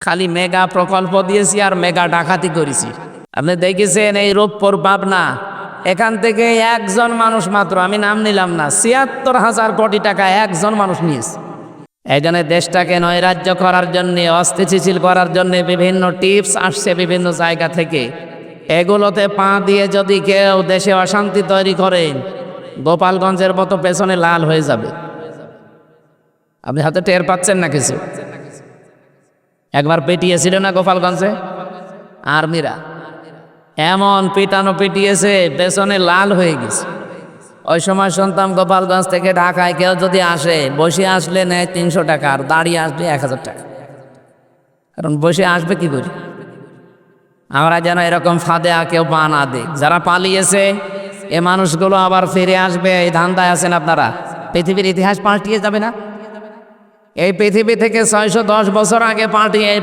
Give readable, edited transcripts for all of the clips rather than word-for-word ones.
খালি মেগা প্রকল্প দিয়েছি আর মেগা ডাকাতি করেছি। আপনি দেখেছেন এই রূপপুর পাবনা, এখান থেকে একজন মানুষ মাত্র, আমি নাম নিলাম না, ৭৬,০০০ কোটি টাকা একজন মানুষ নিয়েছে। এই জন্য দেশটাকে নৈরাজ্য করার জন্য, অস্থিতিশীল করার জন্য বিভিন্ন টিপস আসছে বিভিন্ন জায়গা থেকে। এগুলোতে পা দিয়ে যদি কেউ দেশে অশান্তি তৈরি করে, গোপালগঞ্জের মতো পেছনে লাল হয়ে যাবে। আপনি হাতে টের পাচ্ছেন না কিছু? একবার পিটিয়েছিল না গোপালগঞ্জে আর্মিরা, এমন পিটানো পিটিয়েছে পেছনে লাল হয়ে গেছে। ওই সময় শুনতাম গোপালগঞ্জ থেকে ঢাকায় কেউ যদি আসে, বসে আসলে নেয় ৩০০ টাকা, আর দাঁড়িয়ে আসবে ১,০০০ টাকা। কারণ বসে আসবে কি করে? আমরা যেন এরকম ফাঁদে কেউ পা না দিই। যারা পালিয়েছে এ মানুষগুলো আবার ফিরে আসবে, এই ধান্দায় আছেন আপনারা। পৃথিবীর ইতিহাস পাল্টিয়ে যাবে না? এই পৃথিবী থেকে ৬১০ বছর আগে পাল্টিয়ে এই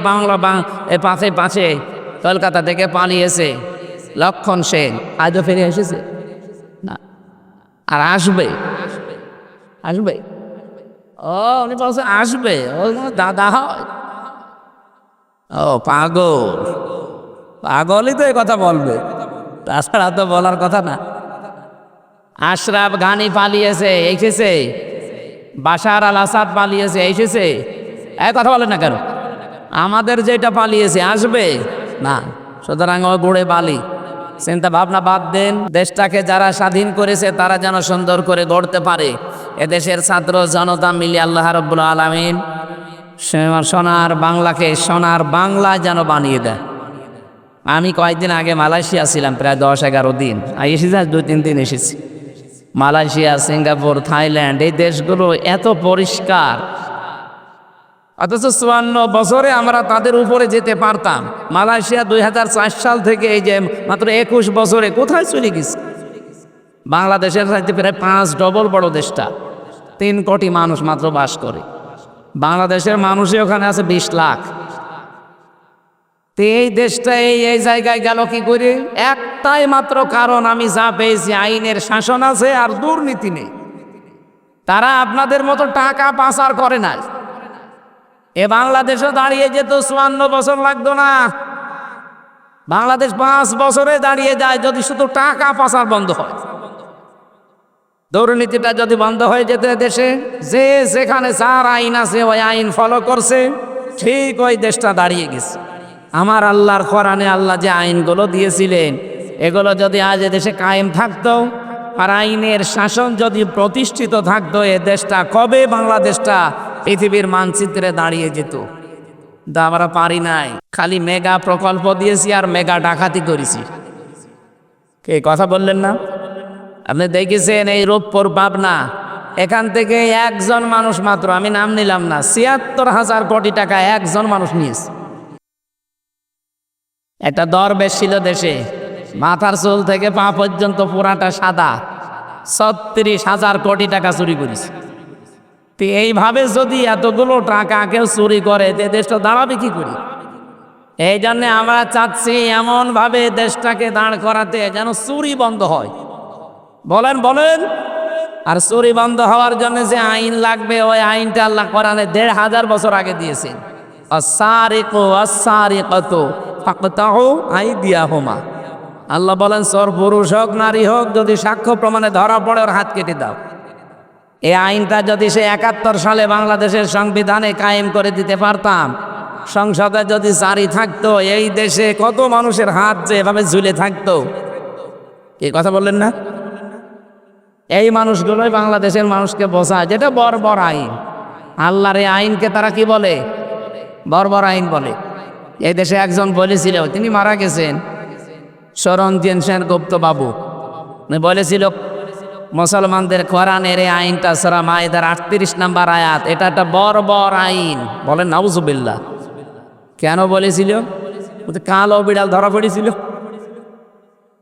পাশে কলকাতা থেকে পালিয়েছে লক্ষণ সেন, আজও ফিরে এসেছে না, আর আসবে। আসবে ও উনি বলছে আসবে, ও দাদা হয়। ও পাগলই তো এই কথা বলবে, তাছাড়া তো বলার কথা না। আশরাফ ঘানি পালিয়েছে, এসেছে। বাশার আল আসাদ পালিয়েছে, এসেছে। এই কথা বলেন না কেন? আমাদের যেটা পালিয়েছে আসবে না। সুতরাং ও বুড়ে বালি, চিন্তা ভাবনা বাদ দেন। দেশটাকে যারা স্বাধীন করেছে তারা যেন সুন্দর করে গড়তে পারে। এদেশের ছাত্র জনতা মিলে আল্লাহ রাব্বুল আলামিন সোনার বাংলাকে সোনার বাংলা যেন বানিয়ে দেয়। আমি কয়েকদিন আগে মালয়েশিয়া ছিলাম, প্রায় ১০-১১ দিন। এসেছি, ২-৩ দিন এসেছি। মালয়েশিয়া, সিঙ্গাপুর, থাইল্যান্ড, এই দেশগুলো এত পরিষ্কার, অথচ ৫৪ বছরে আমরা তাদের উপরে যেতে পারতাম। মালয়েশিয়া ২০০৪ সাল থেকে এই যে মাত্র ২১ বছরে কোথায় চলে গেছে? বাংলাদেশের সাথে প্রায় ৫ ডবল বড় দেশটা, ৩ কোটি মানুষ মাত্র বাস করে। বাংলাদেশের মানুষই ওখানে আছে ২০ লাখ। তো এই দেশটা এই জায়গায় গেল কি করে? একটাই মাত্র কারণ, আমি যা পেয়েছি, আইনের শাসন আছে আর দুর্নীতি নেই। তারা আপনাদের মতো টাকা পাচার করে না। এ বাংলাদেশও দাঁড়িয়ে যেত, ৫৪ বছর লাগতো না। বাংলাদেশ ৫ বছরে দাঁড়িয়ে যায় যদি শুধু টাকা পাচার বন্ধ হয়। দুর্নীতিটা যদি বন্ধ হয়ে যেত দেশে, যে যেখানে যার আইন আছে ওই আইন ফলো করছে, ঠিক ওই দেশটা দাঁড়িয়ে গেছে। আমার আল্লাহর কোরআনে আল্লাহ যে আইনগুলো দিয়েছিলেন, এগুলো যদি আজ এদেশে কায়েম থাকতো আর আইনের শাসন যদি প্রতিষ্ঠিত থাকতো, এ দেশটা কবে বাংলাদেশটা পৃথিবীর মানচিত্রে দাঁড়িয়ে যেত। তা আমরা পারি নাই, খালি মেগা প্রকল্প দিয়েছি আর মেগা ডাকাতি করেছি। কে কথা বললেন না? আপনি দেখেছেন এই রূপপুর পাবনা, এখান থেকে একজন মানুষ মাত্র, আমি নাম নিলাম না, ৭৬,০০০ কোটি টাকা একজন মানুষ নিয়েছে। একটা দরবেশ ছিল দেশে, মাথার চুল থেকে পা পর্যন্ত পুরাটা সাদা, ৩৬,০০০ কোটি টাকা চুরি করেছে। তো এইভাবে যদি এতগুলো টাকা কেউ চুরি করে, দেশটা দাঁড়াবে কি করে? এই জন্যে আমরা চাচ্ছি এমনভাবে দেশটাকে দাঁড় করাতে যেন চুরি বন্ধ হয়। বলেন বলেন। আর চুরি বন্ধ হওয়ার জন্য যে আইন লাগবে, ওই আইনটা আল্লাহ কোরআনে ১৫০০ বছর আগে দিয়েছেন। আস-সারিকু আস-সারিকাতু ফাকতাউ আইদিয়াহুমা। আল্লাহ বলেন, চোর পুরুষ হোক নারী হোক, যদি সাক্ষ্য প্রমাণে ধরা পড়ে ওর হাত কেটে দাও। এই আইনটা যদি সে ৭১ সালে বাংলাদেশের সংবিধানে কায়েম করে দিতে পারতাম, সংসদে যদি জারি থাকতো, এই দেশে কত মানুষের হাত যে এভাবে ঝুলে থাকতো। এই কথা বললেন না? এই মানুষগুলোই বাংলাদেশের মানুষকে বোঝায় যেটা বর্বর আইন। আল্লাহর এই আইনকে তারা কি বলে? বর্বর আইন বলে। এই দেশে একজন বলেছিল, তিনি মারা গেছেন, শরঞ্জিত সেনগুপ্ত বাবু, বলেছিল মুসলমানদের কোরআনের এই আইনটা সূরা মাইদার ৩৮ নম্বর আয়াত, এটা একটা বর্বর আইন। বলেন নাউজুবিল্লাহ। কেন বলেছিল? কালো বিড়াল ধরা পড়েছিল।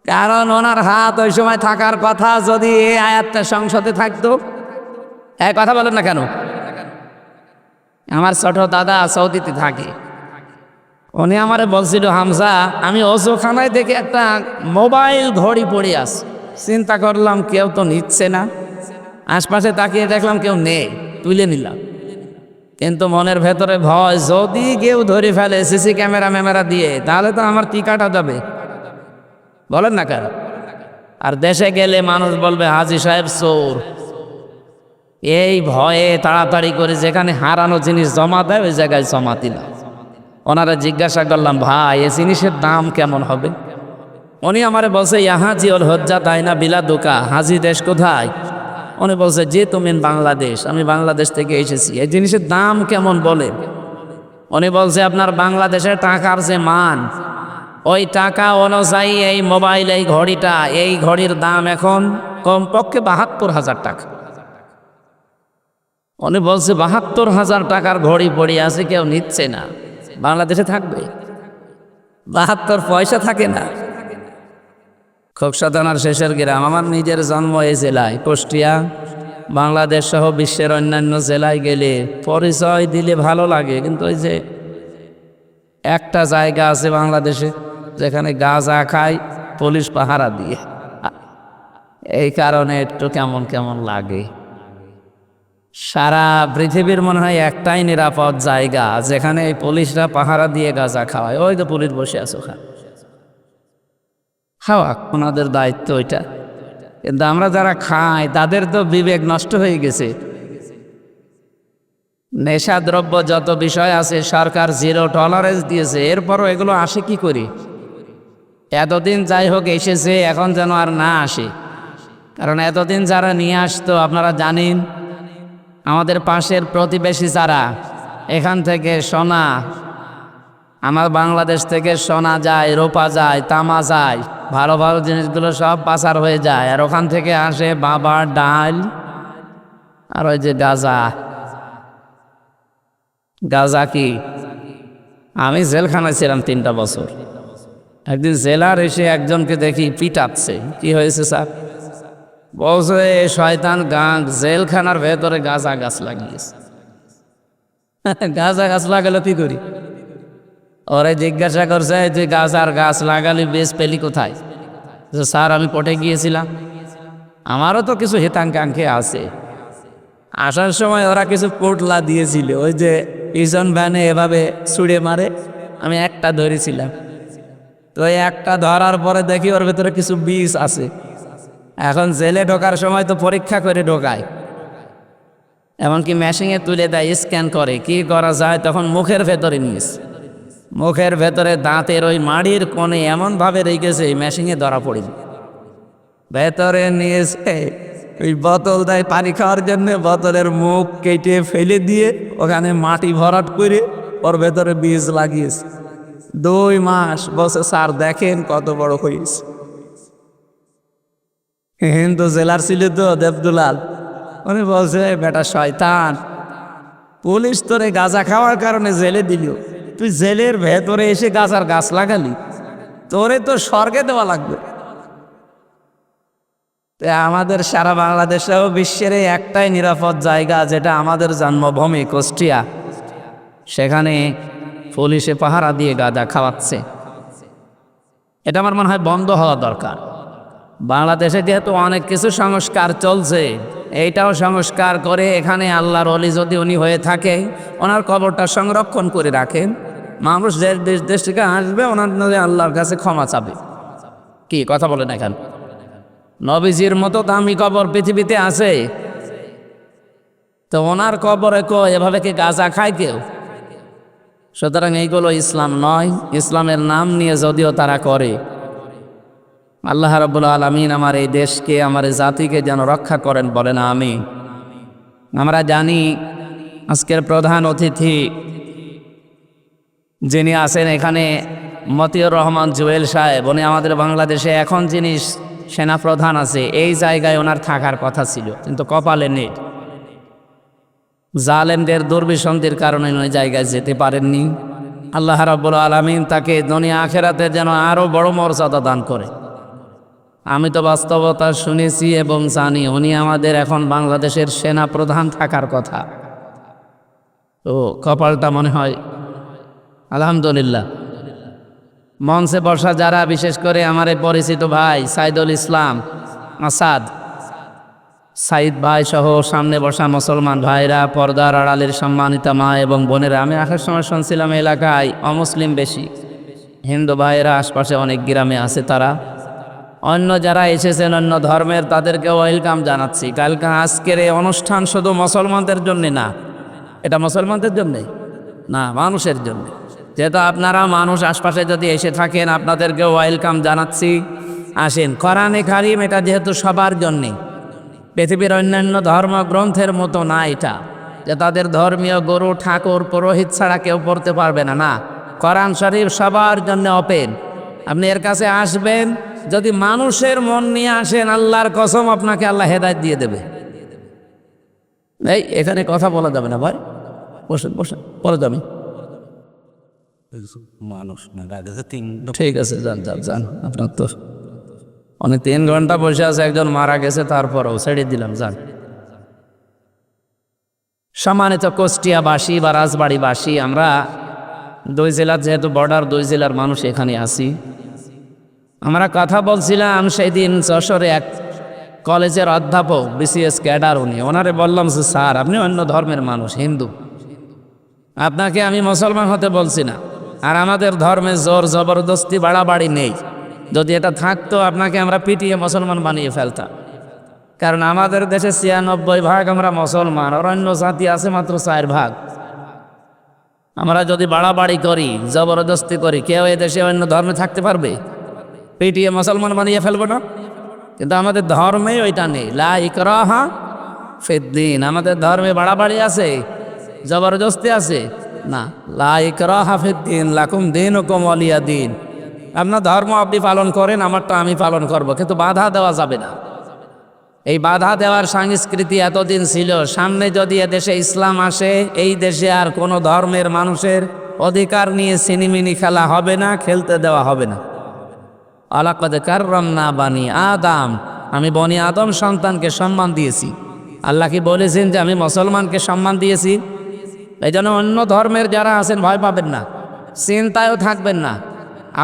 কারণ ওনার হাত ওই সময় থাকার কথা যদি এই আয়াতটা সংসদে থাকতো। এক কথা বলেন না কেন? আমার ছোট দাদা সৌদিতে থাকে, উনি আমারে বলছিল, হামজা আমি অজুখানায় দেখে একটা মোবাইল ঘড়ি পড়ে আছে। চিন্তা করলাম কেউ তো নিচ্ছে না, আশপাশে তাকিয়ে দেখলাম কেউ নেই, তুলে নিলাম। কিন্তু মনের ভেতরে ভয়, যদি কেউ ধরে ফেলে সিসি ক্যামেরা দিয়ে, তাহলে তো আমার টিকাটা যাবে। বলেন না কেন? আর দেশে গেলে মানুষ বলবে হাজী সাহেব চোর। এই ভয়ে তাড়াতাড়ি করে যেখানে হারানো জিনিস জমা দেয় ওই জায়গায় জমা দিলাম। ওনারা জিজ্ঞাসা করলাম, ভাই এই জিনিসের দাম কেমন হবে? উনি আমারে বলছে, ইহাজি ওর হজ্জা তাই না বিলা দোকা। হাজি দেশ কোথায়? উনি বলছে, যে তুমি বাংলাদেশ। আমি বাংলাদেশ থেকে এসেছি। এই জিনিসের দাম কেমন বলে? উনি বলছে, আপনার বাংলাদেশের টাকার যে মান, ওই টাকা অনুযায়ী এই মোবাইল, এই ঘড়িটা, এই ঘড়ির দাম এখন কমপক্ষে ৭২,০০০ টাকা। উনি বলছে ৭২,০০০ টাকার ঘড়ি পড়ে আছে, কেউ নিচ্ছে না। বাংলাদেশে থাকবে? ৭২ পয়সা থাকে না। খোকসা থানার শেষের গ্রাম। আমার নিজের জন্ম এই জেলায়, কুষ্টিয়া। বাংলাদেশ সহ বিশ্বের অন্যান্য জেলায় গেলে পরিচয় দিলে ভালো লাগে, কিন্তু ওই যে একটা জায়গা আছে বাংলাদেশে যেখানে গাঁজা খায় পুলিশ পাহারা দিয়ে, এই কারণে একটু কেমন কেমন লাগে। সারা পৃথিবীর মনে হয় একটাই নিরাপদ জায়গা যেখানে এই পুলিশরা পাহারা দিয়ে গাঁজা খাওয়ায়। ওই তো পুলিশ বসে আছে ওখানে, খাওয়া ওনাদের দায়িত্ব ওইটা। কিন্তু আমরা যারা খাই তাদের তো বিবেক নষ্ট হয়ে গেছে। নেশাদ্রব্য যত বিষয় আছে সরকার 0 টলারেন্স দিয়েছে, এরপরও এগুলো আসে কি করি? এতদিন যাই হোক এসেছে, এখন যেন আর না আসে। কারণ এতদিন যারা নিয়ে আসতো, আপনারা জানেন আমাদের পাশের প্রতিবেশী যারা, এখান থেকে সোনা, আমার বাংলাদেশ থেকে সোনা যায়, রূপা যায়, তামা যায়, ভালো ভালো জিনিসগুলো সব পাচার হয়ে যায়। আর ওখান থেকে আসে বাবা, ডাল, আর ওই যে গাঁজা। গাঁজা কি? আমি জেলখানায় ছিলাম 3টা বছর। একদিন জেলার এসে একজনকে দেখি পিটাচ্ছে। কি হয়েছে স্যার? বলছে শয়তান গাং জেলখানার ভেতরে গাঁজা গাছ লাগিয়েছে। গাঁজা গাছ লাগালো কি করি? ওরে জিজ্ঞাসা করছে, যে গাঁজার গাছ লাগালি বেশ পেলি কোথায়? স্যার আমি কোর্টে গিয়েছিলাম, আমারও তো কিছু হিতাঙ্কাঙ্ক্ষে আছে। আসার সময় ওরা কিছু পোটলা দিয়েছিল, ওই যে পিছন ভ্যানে এভাবে ছুঁড়ে মারে, আমি একটা ধরেছিলাম। তো এই একটা ধরার পরে দেখি ওর ভেতরে কিছু বিষ আছে। এখন জেলে ঢোকার সময় তো পরীক্ষা করে ঢোকায়, এমনকি মেশিনে তুলে দেয়, স্ক্যান করে। কি করা যায়? তখন মুখের ভেতরে নিয়েছে, মুখের ভেতরে দাঁতের ওই মাড়ির কোণে এমনভাবে রেখেছে মেশিনে ধরা পড়েনি। ভেতরে নিয়েছে, ওই বোতল দেয় পানি খাওয়ার জন্য, বোতলের মুখ কেটে ফেলে দিয়ে ওখানে মাটি ভরাট করে ওর ভেতরে বীজ লাগিয়েছে। 2 মাস বসে, স্যার দেখেন কত বড় হয়েছে। হিন্দু জেলার ছিল তো দেবদুলাল, উনি বলছে বেটা শয়তান, পুলিশ তোরে গাঁজা খাওয়ার কারণে জেলে দিল, তুই জেলের ভেতরে এসে গাঁজার গাছ লাগালি, তোরে তো স্বর্গে দেওয়া লাগবে। আমাদের সারা বাংলাদেশেও বিশ্বের একটাই নিরাপদ জায়গা, যেটা আমাদের জন্মভূমি কুষ্টিয়া, সেখানে পুলিশে পাহারা দিয়ে গাঁজা খাওয়াচ্ছে। এটা আমার মনে হয় বন্ধ হওয়া দরকার। বাংলাদেশে যেহেতু অনেক কিছু সংস্কার চলছে, এইটাও সংস্কার করে এখানে আল্লাহর ওলি যদি উনি হয়ে থাকে, ওনার কবরটা সংরক্ষণ করে রাখেন। মানুষ দেশ থেকে আসবে, ওনার আল্লাহর কাছে ক্ষমা চাবে। কি কথা বলেন? এখানে নবীজির মতো দামি কবর পৃথিবীতে আছে, তো ওনার কবরে এভাবে কি গাঁজা খায় কেউ? সুতরাং এইগুলো ইসলাম নয়। ইসলামের নাম নিয়ে যদিও তারা করে, আল্লাহ রাব্বুল আলামিন আমার এই দেশকে, আমার এই জাতিকে যেন রক্ষা করেন, বলেন আমিন। আমরা জানি আজকের প্রধান অতিথি যিনি আছেন এখানে, মতিউর রহমান জুয়েল সাহেব, উনি আমাদের বাংলাদেশে এখন যিনি সেনাপ্রধান আছে, এই জায়গায় ওনার থাকার কথা ছিল, কিন্তু কপালে নেই। জালেমদের দুর্বিসন্ধির কারণে ওই জায়গায় যেতে পারেননি। আল্লাহ রাব্বুল আলামিন তাকে দুনিয়া আখিরাতে যেন আরও বড় মর্যাদা দান করে। আমি তো বাস্তবতা শুনেছি এবং জানি উনি আমাদের এখন বাংলাদেশের সেনা প্রধান থাকার কথা। তো কপালটা মনে হয় আলহামদুলিল্লাহ। মঞ্চে বসা যারা, বিশেষ করে আমার এই পরিচিত ভাই সাইদুল ইসলাম আসাদ, সাইদ ভাই সহ সামনে বসা মুসলমান ভাইরা, পর্দার আড়ালের সম্মানিতা মা এবং বোনেরা, আমি আসার সময় শুনছিলাম এলাকায় অমুসলিম বেশি, হিন্দু ভাইয়েরা আশপাশে অনেক গ্রামে আছে, তারা অন্য যারা এসেছেন অন্য ধর্মের তাদেরকে ওয়েলকাম জানাচ্ছি। কালকে আজকের এই অনুষ্ঠান শুধু মুসলমানদের জন্যে না, এটা মুসলমানদের জন্যে না, মানুষের জন্য। যেহেতু আপনারা মানুষ আশপাশে যদি এসে থাকেন আপনাদেরকে ওয়েলকাম জানাচ্ছি, আসেন। কোরআনে কারীম এটা যেহেতু সবার জন্যে, পৃথিবীর অন্যান্য ধর্মগ্রন্থের মতো না এটা, যে তাদের ধর্মীয় গুরু ঠাকুর পুরোহিত ছাড়া কেউ পড়তে পারবে না, না, কোরআন শরীফ সবার জন্য ওপেন। আপনি এর কাছে আসবেন, যদি মানুষের মন নিয়ে আসেন আল্লাহর কসম আপনাকে আল্লাহ হেদায়েত দিয়ে দেবে। এই এখানে কথা বলা যাবে না ভাই, বসেন বসেন, বলে যাবে মানুষ না, ঠিক আছে, যান যান যান, আপনার তো অনেক 3 ঘন্টা বসে আছে, একজন মারা গেছে, তারপরও ছেড়ে দিলাম, যান। সম্মানিত কুষ্টিয়াবাসী বা রাজবাড়িবাসী, আমরা 2 জেলার, যেহেতু বর্ডার 2 জেলার মানুষ এখানে আছি। আমরা কথা বলছিলাম সেদিন যশোরে এক কলেজের অধ্যাপক, বিসিএস ক্যাডার, ওনারে বললাম যে স্যার আপনি অন্য ধর্মের মানুষ, হিন্দু, আপনাকে আমি মুসলমান হতে বলছি না, আর আমাদের ধর্মে জোর জবরদস্তি বাড়াবাড়ি নেই। যদি এটা থাকতো আপনাকে আমরা পিটিয়ে মুসলমান বানিয়ে ফেলতাম, কারণ আমাদের দেশে 96% আমরা মুসলমান, আর অন্য জাতি আছে মাত্র 4%। আমরা যদি বাড়াবাড়ি করি, জবরদস্তি করি, কেউ এই দেশে অন্য ধর্মে থাকতে পারবে? পিটিয়ে মুসলমান বানিয়ে ফেলবো না? কিন্তু আমাদের ধর্মে ওইটা নেই, লা ইকরাহা ফিদ্দিন। আমাদের ধর্মে বাড়াবাড়ি আছে, জবরদস্তি আছে না, লা ইকরাহা ফিদ্দিন, লাকুম দীনুকুম ওয়ালিয়া দীন। আপনার ধর্ম আপনি পালন করেন, আমারটা আমি পালন করব, কিন্তু বাধা দেওয়া যাবে না। এই বাধা দেওয়ার সংস্কৃতি এতদিন ছিল, সামনে যদি এদেশে ইসলাম আসে, এই দেশে আর কোনো ধর্মের মানুষের অধিকার নিয়ে সিনিমিনি খেলা হবে না, খেলতে দেওয়া হবে না। আলাকাদ কাররামনা বানি আদম, আমি বনি আদম সন্তানকে সম্মান দিয়েছি। আল্লাহ কি বলেছেন যে আমি মুসলমানকে সম্মান দিয়েছি? এই জন্য অন্য ধর্মের যারা আছেন ভয় পাবেন না, চিন্তায়ও থাকবেন না।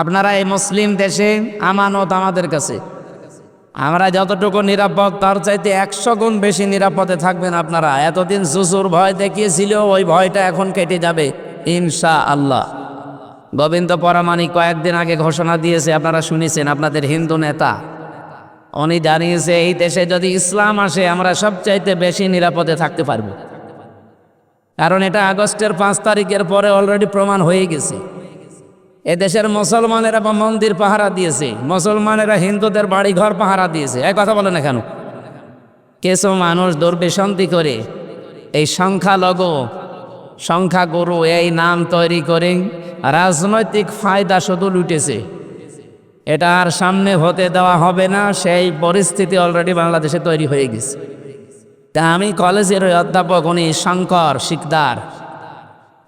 আপনারা এই মুসলিম দেশে আমানত আমাদের কাছে, আমরা যতটুকু নিরাপদ তার চাইতে 100 গুণ বেশি নিরাপদে থাকবেন আপনারা। এতদিন জুজুর ভয় দেখিয়েছিল, ওই ভয়টা এখন কেটে যাবে ইনশাআল্লাহ। গোবিন্দ পরামানিক কয়েকদিন আগে ঘোষণা দিয়েছে, আপনারা শুনেছেন, আপনাদের হিন্দু নেতা, উনি জানিয়েছে এই দেশে যদি ইসলাম আসে আমরা সবচাইতে বেশি নিরাপদে থাকতে পারবো। কারণ এটা আগস্টের 5 তারিখের পরে অলরেডি প্রমাণ হয়ে গেছে। এদেশের মুসলমানেরা মন্দির পাহারা দিয়েছে, মুসলমানেরা হিন্দুদের বাড়ি ঘর পাহারা দিয়েছে। এক কথা বলে না কেন? কিছু মানুষ দুর্বিসন্ধি করে এই সংখ্যাগুরু এই নাম তৈরি করে রাজনৈতিক ফায়দা শুধু লুটেছে। এটা আর সামনে হতে দেওয়া হবে না, সেই পরিস্থিতি অলরেডি বাংলাদেশে তৈরি হয়ে গেছে। তা আমি কলেজের অধ্যাপক, উনি শঙ্কর শিকদার,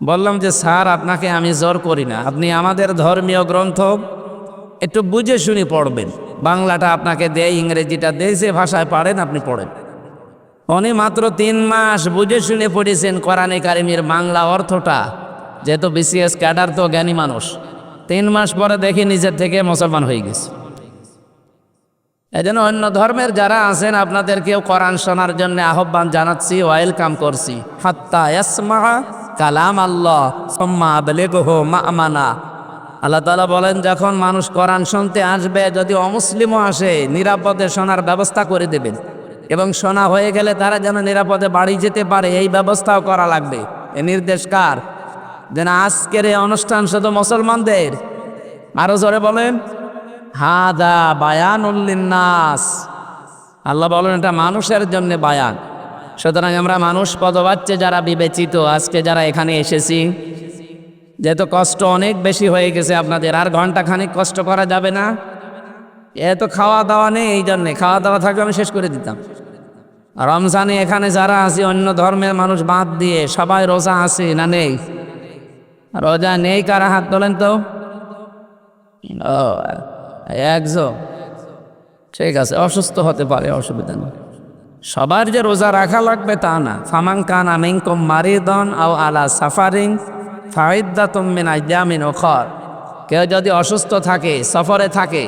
বললাম যে স্যার আপনাকে আমি জোর করি না, আপনি আমাদের ধর্মীয় গ্রন্থ একটু বুঝে শুনে পড়বেন। বাংলাটা আপনাকে দেয়, ইংরেজিটা দেয়, যে ভাষায় পারেন আপনি পড়েন। উনি মাত্র 3 মাস বুঝে শুনে পড়েছেন কোরআনে কারিমের বাংলা অর্থটা, যেহেতু বিসিএস ক্যাডার তো জ্ঞানী মানুষ। 3 মাস পরে দেখি নিজের থেকে মুসলমান হয়ে গেছে। এই জন্য অন্য ধর্মের যারা আছেন আপনাদেরকেও কোরআন শোনার জন্য আহ্বান জানাচ্ছি, ওয়েলকাম করছি। হাত্তা ইয়াসমা কালাম আল্লাহ সুম্মা আবলিগহু মা'মানা। আল্লাহ তাআলা বলেন, যখন মানুষ কোরআন শুনতে আসবে, যদি অমুসলিমও আসে, নিরাপদে শোনার ব্যবস্থা করে দেবেন, এবং শোনা হয়ে গেলে তারা যেন নিরাপদে বাড়ি যেতে পারে, এই ব্যবস্থাও করা লাগবে। এই নির্দেশ কার? যেন আজকের এই অনুষ্ঠান শুধু মুসলমানদের। আরো জোরে বলেন, হাদা বায়ানুল লিন্নাস। আল্লাহ বলেন এটা মানুষের জন্য বায়ান। সুতরাং আমরা মানুষ পদবাচ্যে যারা বিবেচিত, আজকে যারা এখানে এসেছি, যেহেতু কষ্ট অনেক বেশি হয়ে গেছে আপনাদের, আর ঘন্টাখানিক কষ্ট করা যাবে না। এত খাওয়া দাওয়া নেই, এই জন্যে, খাওয়া দাওয়া থাকলে আমি শেষ করে দিতাম। রমজানে এখানে যারা আছে অন্য ধর্মের মানুষ বাদ দিয়ে সবাই রোজা আছে না নেই? রোজা নেই কারা? হাত তোলেন তো। একজন, ঠিক আছে, অসুস্থ হতে পারে, অসুবিধা নেই। সবার যে রোজা রাখা লাগবে তা না। ফামান কানা মিনকুম মারিদান আও আলা সাফারিন ফাইদ্দাতুম মিন আইয়ামিন উখর। কেউ যদি অসুস্থ থাকে, সফরে থাকে,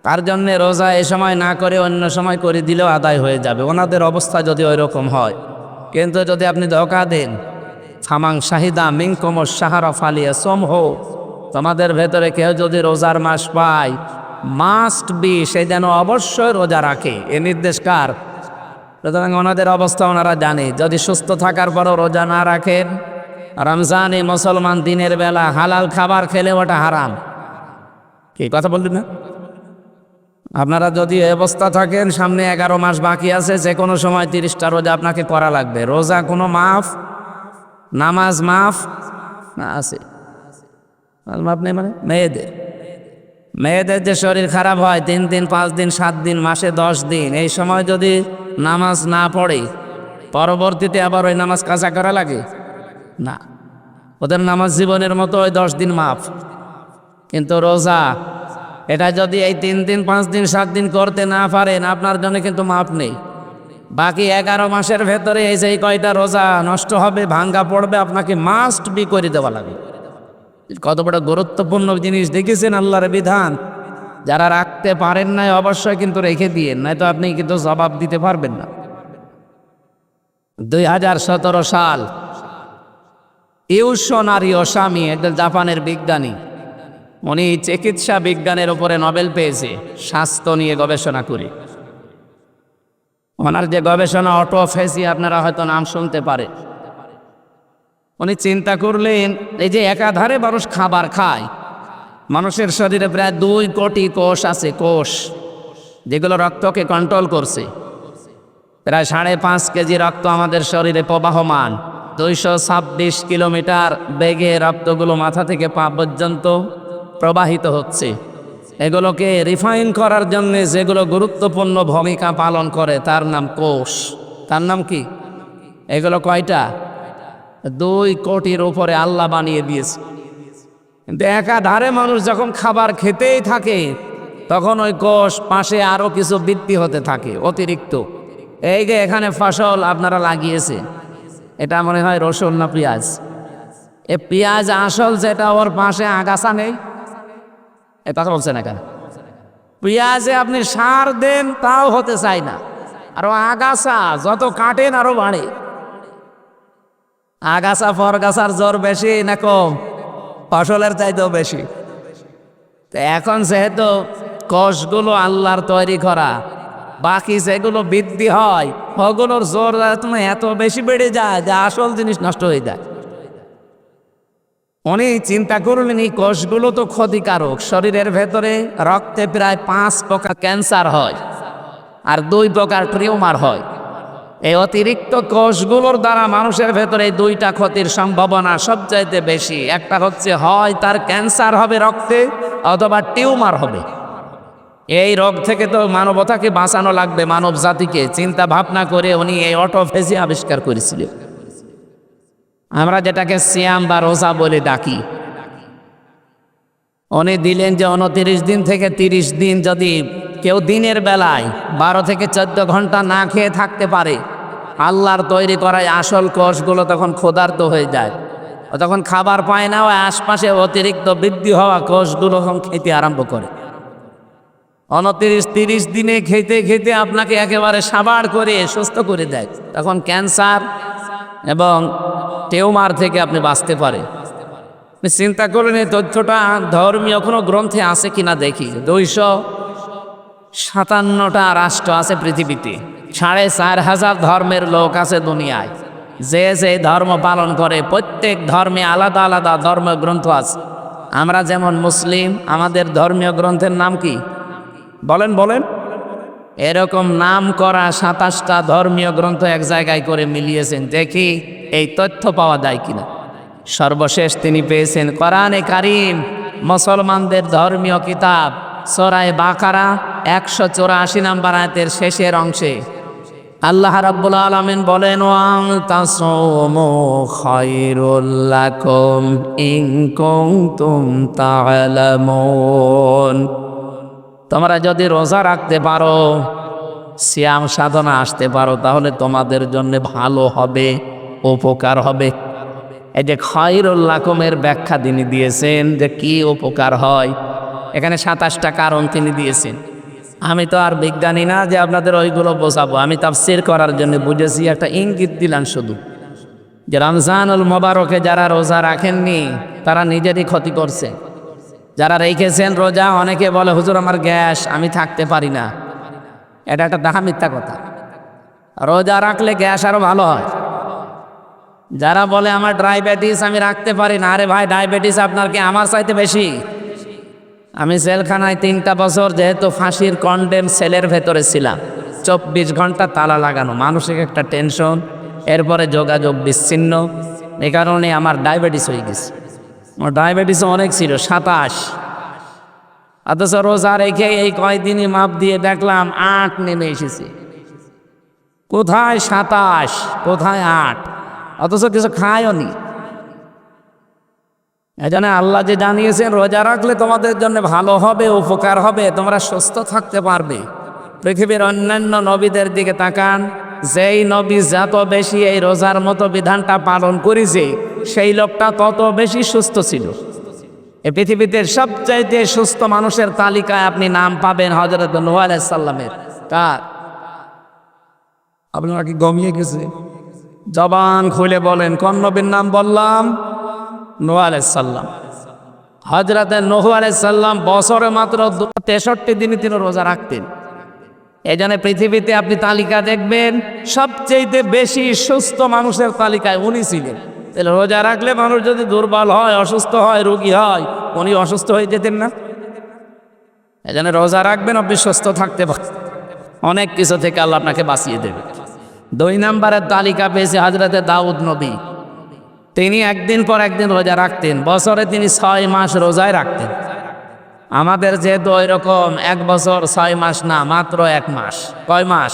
তার জন্যে রোজা এ সময় না করে অন্য সময় করে দিলেও আদায় হয়ে যাবে, ওনাদের অবস্থা যদি ওই রকম হয়। কিন্তু যদি আপনি ধোঁকা দেন, ফামাং শাহিদা মিনকুম শাহরা ফালিয়াসমহু, তোমাদের ভেতরে কেউ যদি রোজার মাস পায়, মাস্ট বি, সে যেন অবশ্যই রোজা রাখে। এ নির্দেশ কার? সুতরাং ওনাদের অবস্থা ওনারা জানে। যদি সুস্থ থাকার পরও রোজা না রাখেন, রমজানে মুসলমান দিনের বেলা হালাল খাবার খেলে ওটা হারাম। কি কথা বললেন না? আপনারা যদি এই অবস্থা থাকেন, সামনে 11 মাস বাকি আছে, যে কোনো সময় 30টা রোজা আপনাকে করা লাগবে। রোজা কোনো মাফ, নামাজ মাফ না আছে? মাফ নেই মানে মেয়েদের যে শরীর খারাপ হয় 3 দিন 5 দিন 7 দিন মাসে 10 দিন, এই সময় যদি নামাজ না পড়ে পরবর্তীতে আবার ওই নামাজ কাজা করা লাগে না। ওদের নামাজ জীবনের মতো ওই 10 দিন মাফ। কিন্তু রোজা এটা যদি এই 3 দিন 5 দিন 7 দিন করতে না পারেন, আপনার জন্য কিন্তু মাফ নেই। বাকি 11 মাসের ভেতরে এই যে কয়টা রোজা নষ্ট হবে, ভাঙ্গা পড়বে, আপনাকে মাস্ট বি করে দেওয়া লাগবে। কত বড় গুরুত্বপূর্ণ জিনিস দেখেছেন আল্লাহর বিধান। যারা রাখতে পারেন নাই অবশ্যই কিন্তু রেখে দিয়েন, নাই তো আপনি কিন্তু জবাব দিতে পারবেন না। 2017 সাল, ইউশোনারি ওসামি, একজন জাপানের বিজ্ঞানী, উনি চিকিৎসা বিজ্ঞানের উপরে নোবেল পেয়েছে স্বাস্থ্য নিয়ে গবেষণা করে। ওনার যে গবেষণা অটোফেসি, আপনারা হয়তো নাম শুনতে পারে। উনি চিন্তা করলেন, এই যে একাধারে মানুষ খাবার খায়, মানুষের শরীরে প্রায় 2 কোটি কোষ আছে, কোষ যেগুলো রক্তকে কন্ট্রোল করছে। প্রায় 5.5 কেজি রক্ত আমাদের শরীরে প্রবাহমান, 226 কিলোমিটার বেগে রক্তগুলো মাথা থেকে পা পর্যন্ত প্রবাহিত হচ্ছে। এগুলোকে রিফাইন করার জন্য যেগুলো গুরুত্বপূর্ণ ভূমিকা পালন করে তার নাম কোষ। তার নাম কি? এগুলো কয়টা? 2 কোটির উপরে আল্লাহ বানিয়ে দিয়েছে। কিন্তু একাধারে মানুষ যখন খাবার খেতেই থাকে, তখন ওই কোষ পাশে আরো কিছু বৃদ্ধি হতে থাকে অতিরিক্ত। এই যে এখানে ফসল আপনারা লাগিয়েছে, এটা মনে হয় রসুন না পেঁয়াজ? এ পেঁয়াজ আসল যেটা, ওর পাশে আগাছা নেই? এ কথা বলছে না কেন? পেঁয়াজে আপনি সার দেন তাও হতে চায় না, আরো আগাছা যত কাটেন আরো বাড়ে। আগাছা ফরগাছার জ্বর বেশি না কম? ফসলের চাইতেও বেশি। তো এখন যেহেতু কোষগুলো আল্লাহর তৈরি করা, বাকি যেগুলো বৃদ্ধি হয় ওগুলোর জোর এত বেশি বেড়ে যায় যে আসল জিনিস নষ্ট হয়ে যায়। উনি চিন্তা করলেন, এই কোষগুলো তো ক্ষতিকারক। শরীরের ভেতরে রক্তে প্রায় 5 প্রকার ক্যান্সার হয় আর 2 প্রকার টিউমার হয়। এই অতিরিক্ত কোষগুলোর দ্বারা মানুষের ভেতরে এই 2টা ক্ষতির সম্ভাবনা সবচাইতে বেশি। একটা হচ্ছে হয় তার ক্যান্সার হবে রক্তে, অথবা টিউমার হবে। এই রোগ থেকে তো মানবতাকে বাঁচানো লাগবে, মানব জাতিকে। চিন্তা ভাবনা করে উনি এই অটোফেজি আবিষ্কার করেছিলেন। আমরা যেটাকে সিয়াম বা রোজা বলে ডাকি। উনি দিলেন যে 29 দিন থেকে 30 দিন যদি কেউ দিনের বেলায় 12 থেকে 14 ঘন্টা না খেয়ে থাকতে পারে, আল্লাহর তৈরি করায় আসল কোষগুলো তখন ক্ষুধার্ত হয়ে যায়, তখন খাবার পায় না। ওই আশপাশে অতিরিক্ত বৃদ্ধি হওয়া কোষগুলো তখন খেতে আরম্ভ করে। 29-30 দিনে খেতে খেতে আপনাকে একেবারে সাবাড় করে সুস্থ করে দেয়। তখন ক্যান্সার এবং টিউমার থেকে আপনি বাঁচতে পারে। চিন্তা করেন এই তথ্যটা ধর্মীয় কোনো গ্রন্থে আছে কিনা দেখি। 257টা রাষ্ট্র আছে পৃথিবীতে, 4500 ধর্মের লোক আছে দুনিয়ায়। যে যে ধর্ম পালন করে প্রত্যেক ধর্মে আলাদা আলাদা ধর্মগ্রন্থ আছে। আমরা যেমন মুসলিম, আমাদের ধর্মীয় গ্রন্থের নাম কি? বলেন বলেন। এরকম নাম করা 27টা ধর্মীয় গ্রন্থ এক জায়গায় করে মিলিয়েছেন, দেখি এই তথ্য পাওয়া যায় কিনা। সর্বশেষ তিনি পেয়েছেন কোরআনে কারীম, মুসলমানদের ধর্মীয় কিতাব, সূরা বাকারা 184 নম্বর আয়াতের শেষের অংশে আল্লাহ রাব্বুল আলামিন বলেন, ওয়ান তাসুমু খায়রুল লাকুম ইন কুনতুম তা'লামুন। তোমরা যদি রোজা রাখতে পারো, সিয়াম সাধনা আসতে পারো, তাহলে তোমাদের জন্য ভালো হবে, উপকার হবে। এই যে খায়রুল লাকুমের ব্যাখ্যা তিনি দিয়েছেন যে কি উপকার হয়। এখানে 27টা কারণ তিনি দিয়েছেন। আমি তো আর বিজ্ঞানী না যে আপনাদের ওইগুলো বোঝাবো, আমি তাফসীর করার জন্য বুঝেছি, একটা ইঙ্গিত দিলাম শুধু, যে রমজানুল মোবারকে যারা রোজা রাখেননি তারা নিজেরই ক্ষতি করছে। যারা রেখেছেন রোজা, অনেকে বলে হুজুর আমার গ্যাস, আমি থাকতে পারি না। এটা একটা ডাহা মিথ্যা কথা। রোজা রাখলে গ্যাস আরো ভালো হয়। যারা বলে আমার ডায়াবেটিস, আমি রাখতে পারি না, আরে ভাই ডায়াবেটিস আপনার কি আমার চাইতে বেশি? আমি জেলখানায় 3টা বছর যেহেতু ফাঁসির কন্ডেম সেলের ভেতরে ছিলাম, 24 ঘন্টা তালা লাগানো, মানসিক একটা টেনশন, এরপরে যোগাযোগ বিচ্ছিন্ন, এই কারণে আমার ডায়াবেটিস হয়ে গেছে। আমার ডায়াবেটিস অনেক ছিল, 27। অথচ রোজা রেখে এই কয়দিনই মাপ দিয়ে দেখলাম 8 নেমে এসেছে। কোথায় 27, কোথায় 8? অথচ কিছু খায়ও নি। এজন্য আল্লাহ যে জানিয়েছেন রোজা রাখলে তোমাদের জন্য ভালো হবে, উপকার হবে, তোমরা সুস্থ থাকতে পারবে। পৃথিবীর অন্যান্য নবীদের দিকে তাকান, যেই নবী যত বেশি এই রোজার মতো বিধানটা পালন করেছে, সেই লোকটা তত বেশি সুস্থ ছিল। এই পৃথিবীতে সবচাইতে সুস্থ মানুষের তালিকায় আপনি নাম পাবেন হযরত নূহ আলাইহিস সালামের। কার? আপনারা কি গমিয়ে গেছে? জবান খুলে বলেন, কোন নবীর নাম বললাম? নূহ আলাইহিস সালাম। হযরত নূহ আলাইহিস সালাম বছরে মাত্র 63 দিনই তিনি রোজা রাখতেন। এই জন্য পৃথিবীতে আপনি তালিকা দেখবেন, সবচেয়ে বেশি সুস্থ মানুষের তালিকায় উনি ছিলেন। তাহলে রোজা রাখলে মানুষ যদি দুর্বল হয়, অসুস্থ হয়, রোগী হয়, উনি অসুস্থ হয়ে যেতেন না? এই জন্য রোজা রাখবেন, আপনি সুস্থ থাকতে পারেন, অনেক কিছু থেকে আল্লাহ আপনাকে বাঁচিয়ে দেবে। 2 নম্বরের তালিকা পেয়েছে হযরত দাউদ নবী। তিনি একদিন পর একদিন রোজা রাখতেন, বছরে তিনি 6 মাস রোজায় রাখতেন। আমাদের যেহেতু ওই রকম 1 বছর 6 মাস না, মাত্র 1 মাস। কয় মাস?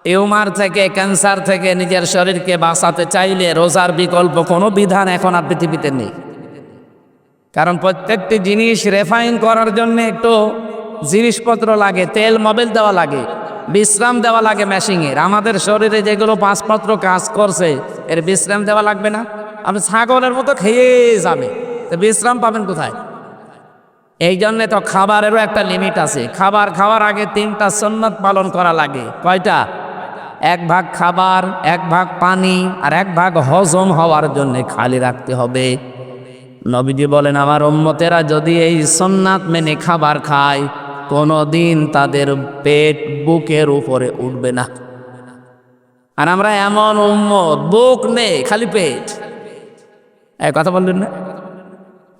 টিউমার থেকে, ক্যান্সার থেকে নিজের শরীরকে বাঁচাতে চাইলে রোজার বিকল্প কোনো বিধান এখন আর পৃথিবীতে নেই। কারণ প্রত্যেকটি জিনিস রেফাইন করার জন্য একটু জিনিসপত্র লাগে, তেল মোবিল দেওয়া লাগে, বিশ্রাম দেওয়া লাগে মেশিনের। আমাদের শরীরে যেগুলো 5 পত্র কাজ করছে, এর বিশ্রাম দেওয়া লাগবে না? আপনি ছাগলের মতো খেয়ে যাবে, তো বিশ্রাম পাবেন কোথায়? এই জন্যে তো খাবারেরও একটা লিমিট আছে। খাবার খাওয়ার আগে 3টা সুন্নাত পালন করা লাগে। কয়টা? 1 ভাগ খাবার, 1 ভাগ পানি, আর 1 ভাগ হজম হওয়ার জন্য খালি রাখতে হবে। নবীজি বলেন, আমার উম্মতেরা যদি এই সুন্নাত মেনে খাবার খায়, কোনোদিন তাদের পেট বুকের উপরে উঠবে না। আর আমরা এমন উম্মত, বুক নেই, খালি পেট। কথা বললেন না?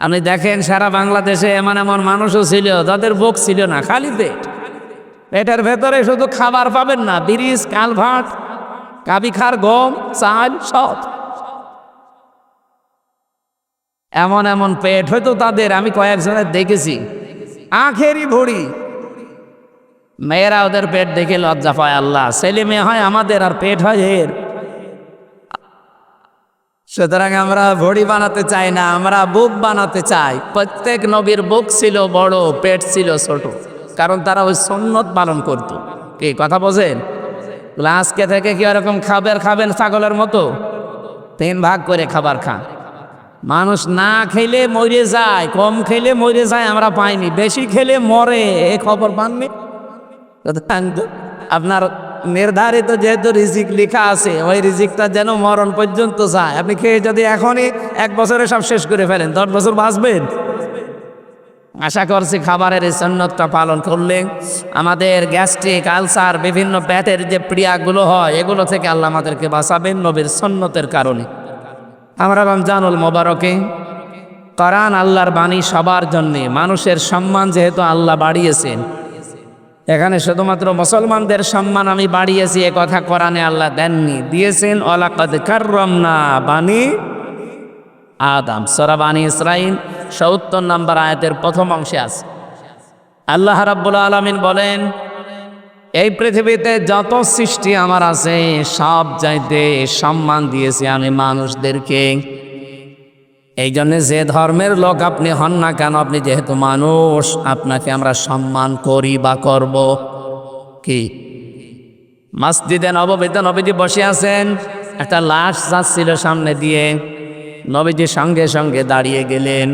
আপনি দেখেন সারা বাংলাদেশে এমন এমন মানুষও ছিল যাদের বুক ছিল না, খালি পেট। পেটের ভেতরে শুধু খাবার পাবেন না, বিরিজ, কালভাট, কাবিখার, গম, চাল, সব। এমন এমন পেট হয়তো তাদের, আমি কয়েকজনের দেখেছি, আখেরই ভরি। মেয়েরা ওদের পেট দেখে লজ্জা পায়। আল্লাহ, ছেলে মেয়ে হয় আমাদের আর পেট হয় এর। সুতরাং আমরা ভড়ি বানাতে চাই না, আমরা বুক বানাতে চাই। প্রত্যেক নবীর বুক ছিল বড়, পেট ছিল ছোট, কারণ তারা ওই সুন্নত পালন করত। কি কথা বোঝেন? আজকে থেকে কি ওরকম খাবেন ছাগলের মতো? 3 ভাগ করে খাবার খান। মানুষ না খেলে মরে যায়, কম খেলে মরে যায় আমরা পাইনি, বেশি খেলে মরে, এ খবর পাননি? আপনার নির্ধারিত যেহেতু রিজিক লেখা আছে, ওই রিজিকটা যেন মরণ পর্যন্ত যায়। আপনি খেয়ে যদি এখনই 1 বছরে সব শেষ করে ফেলেন, 10 বছর বাঁচবেন? আশা করছি খাবারের এই সুন্নতটা পালন করলে আমাদের গ্যাস্ট্রিক, আলসার, বিভিন্ন পেটের যে প্রিয়াগুলো হয়, এগুলো থেকে আল্লাহ আমাদেরকে বাঁচাবেন নবীর সুন্নতের কারণে। আমরা রমজানুল মোবারকে কোরআন, আল্লাহর বাণী সবার জন্যে, মানুষের সম্মান যেহেতু আল্লাহ বাড়িয়েছেন, এখানে শুধুমাত্র মুসলমানদের সম্মান আমি বাড়িয়েছি এ কথা কোরআনে আল্লাহ দেননি, দিয়েছেন ওয়ালাকাদ কাররামনা বানি আদম। সূরা বানি ইসরাঈল ৭০ নম্বর আয়াতের প্রথম অংশে আছে। আল্লাহ রাব্বুল আলামিন বলেন, এই পৃথিবীতে যত সৃষ্টি আমার আছে, সব চাইতে সম্মান দিয়েছি আমি মানুষদেরকে। এই জন্য যে ধর্মের লোক আপনি হন না কেন, আপনি যেহেতু মানুষ, আপনাকে আমরা সম্মান করি বা করব। কি? মসজিদে নববীতে নবীজি বসে আছেন, একটা লাশ যাচ্ছিল সামনে দিয়ে, নবীজি সঙ্গে সঙ্গে দাঁড়িয়ে গেলেন।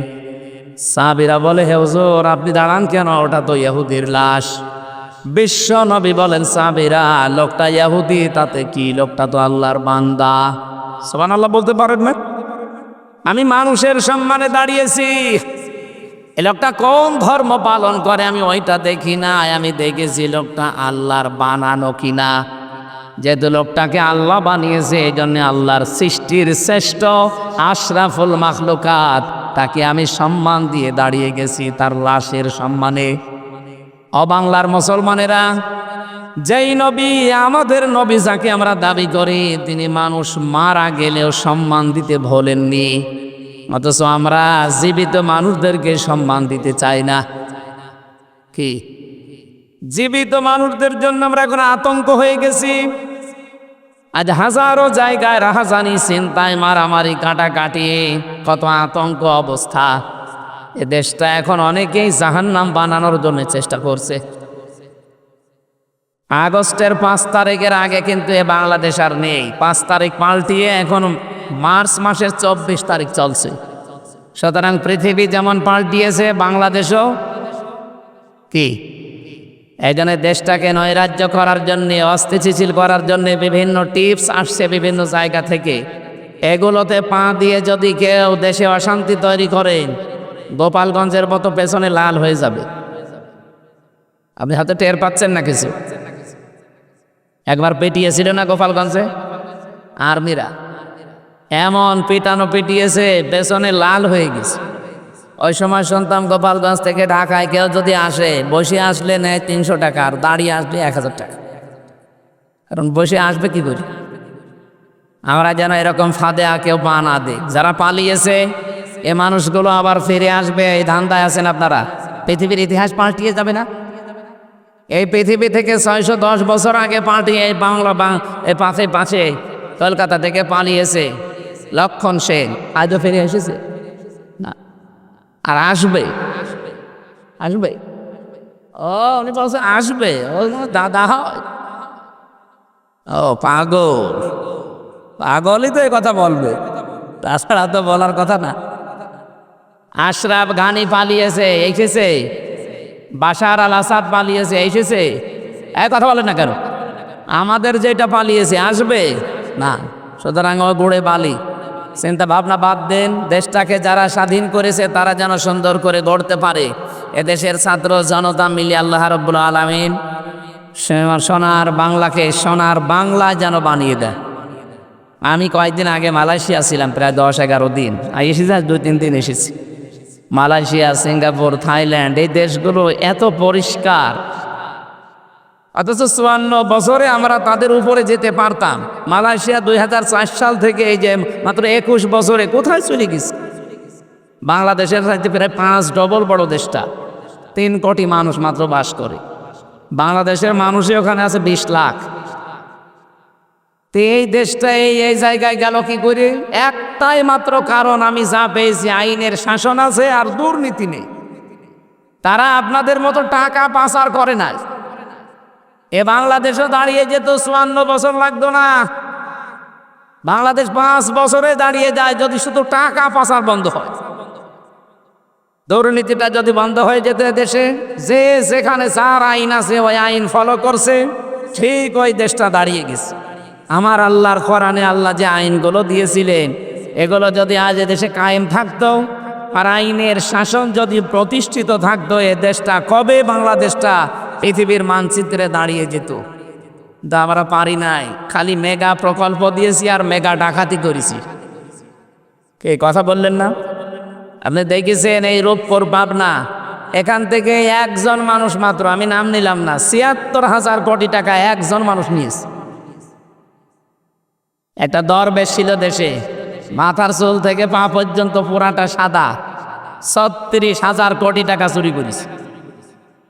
সাহাবীরা বলে, হে হুজুর আপনি দাঁড়ান কেন? ওটা তো ইহুদির লাশ। বিশ্ব নবী বলেন সাহাবীরা, লোকটা ইহুদি তাতে কি, লোকটা তো আল্লাহর বান্দা। সুবহানাল্লাহ বলতে পারেন না? আমি মানুষের সম্মানে দাঁড়িয়েছি, এ লোকটা কোন ধর্ম পালন করে আমি ওইটা দেখি না, আমি দেখেছি লোকটা আল্লাহর বানানো কিনা। যেহেতু লোকটাকে আল্লাহ বানিয়েছে, এই জন্য আল্লাহর সৃষ্টির শ্রেষ্ঠ আশরাফুল মাখলুকাত, তাকে আমি সম্মান দিয়ে দাঁড়িয়ে গেছি তার লাশের সম্মানে। অবাংলার মুসলমানেরা, যেই নবী আমাদের নবী যাকে আমরা দাবি করি, তিনি মানুষ মারা গেলেও সম্মান দিতে ভোলেননি, অথচ আমরা জীবিত মানুষদেরকে সম্মান দিতে চাই না। কি জীবিত মানুষদের জন্য আমরা এখন আতঙ্ক হয়ে গেছি। আজ হাজারো জায়গায় রাহাজানি, চিন্তায়, মারামারি, কাটাকাটি, কত আতঙ্ক অবস্থা। এ দেশটা এখন অনেকেই জাহান্নাম বানানোর জন্য চেষ্টা করছে। আগস্টের 5 তারিখের আগে কিন্তু এ বাংলাদেশ আর নেই। 5 তারিখ পাল্টিয়ে এখন মার্চ মাসের 24 তারিখ চলছে। সুতরাং পৃথিবী যেমন পাল্টিয়েছে, বাংলাদেশও কি এই জন্য দেশটাকে নৈরাজ্য করার জন্য, অস্থিতিশীল করার জন্য বিভিন্ন টিপস আসছে বিভিন্ন জায়গা থেকে। এগুলোতে পা দিয়ে যদি কেউ দেশে অশান্তি তৈরি করে, গোপালগঞ্জের মতো পেছনে লাল হয়ে যাবে। আপনি হাতে টের পাচ্ছেন না কিছু? একবার পিটিয়েছিল না গোপালগঞ্জে আর্মিরা, এমন পিটানো পিটিয়েছে পেছনে লাল হয়ে গেছে। ওই সময় শুনতাম গোপালগঞ্জ থেকে ঢাকায় কেউ যদি আসে, বসে আসলে নেয় 300 টাকা, আর দাঁড়িয়ে আসলে 1000 টাকা। কারণ বসে আসবে কি করে? আমরা যেন এরকম ফাঁদে কেউ পা না দিই। যারা পালিয়েছে এ মানুষগুলো আবার ফিরে আসবে, এই ধান্দায় আছেন আপনারা। পৃথিবীর ইতিহাস পাল্টিয়ে যাবে না? এই পৃথিবী থেকে 610 বছর আগে পাল্টিয়ে এই বাংলা এই পাশে কলকাতা থেকে পালিয়েছে লক্ষণ সেন, আজও ফিরে এসেছে না, আর আসবে। আসবে ও উনি বলছে আসবে, ও দাদা হয়। ও পাগলই তো এই কথা বলবে, তাছাড়া তো বলার কথা না। আশরাফ গানি পালিয়েছে, এসেছে। বাশার আল আসাদ পালিয়েছে, এসেছে। এক কথা বলেন না কেন? আমাদের যেটা পালিয়েছে আসবে না। সুতরাং ও বুড়ে বালি, চিন্তা ভাবনা বাদ দেন। দেশটাকে যারা স্বাধীন করেছে তারা যেন সুন্দর করে গড়তে পারে। এদেশের ছাত্র জনতা মিলে আল্লাহ রাব্বুল আলামিন সোনার বাংলাকে সোনার বাংলা যেন বানিয়ে দেয়। আমি কয়েকদিন আগে মালয়েশিয়া ছিলাম, প্রায় 10-11 দিন। এসেছি, 2-3 দিন এসেছি। মালয়েশিয়া, সিঙ্গাপুর, থাইল্যান্ড, এই দেশগুলো এত পরিষ্কার, অথচ 54 বছরে আমরা তাদের উপরে যেতে পারতাম। মালয়েশিয়া 2004 সাল থেকে এই যে মাত্র 21 বছরে কোথায় চলে গেছে? বাংলাদেশের সাথে প্রায় 5 ডবল বড় দেশটা, 3 কোটি মানুষ মাত্র বাস করে। বাংলাদেশের মানুষই ওখানে আছে 20 লাখ। তো এই দেশটা এই জায়গায় গেল কি করে? একটাই মাত্র কারণ, আমি যা পেয়েছি, আইনের শাসন আছে আর দুর্নীতি নেই। তারা আপনাদের মতো টাকা পাচার করে না। এ বাংলাদেশে দাঁড়িয়ে যেত 54 বছর লাগতো না। বাংলাদেশ 5 বছরে দাঁড়িয়ে যায় যদি শুধু টাকা পাচার বন্ধ হয়। দুর্নীতিটা যদি বন্ধ হয়ে যেত দেশে, যে যেখানে যার আইন আছে ওই আইন ফলো করছে, ঠিক ওই দেশটা দাঁড়িয়ে গেছে। আমার আল্লাহর কোরআনে আল্লাহ যে আইনগুলো দিয়েছিলেন, এগুলো যদি আজ দেশে কায়েম থাকতো আর আইনের শাসন যদি প্রতিষ্ঠিত থাকতো, এ দেশটা কবে বাংলাদেশটা পৃথিবীর মানচিত্রে দাঁড়িয়ে যেত। তা আমরা পারি নাই, খালি মেগা প্রকল্প দিয়েছি আর মেগা ডাকাতি করেছি। কে কথা বললেন না? আপনি দেখেছেন এই রূপপুর পাবনা, এখান থেকে একজন মানুষ মাত্র, আমি নাম নিলাম না, ৭৬,০০০ কোটি টাকা একজন মানুষ নিয়েছে। একটা দরবেশ ছিল দেশে, মাথার চুল থেকে পা পর্যন্ত পুরাটা সাদা, ৩৬,০০০ কোটি টাকা চুরি করেছে।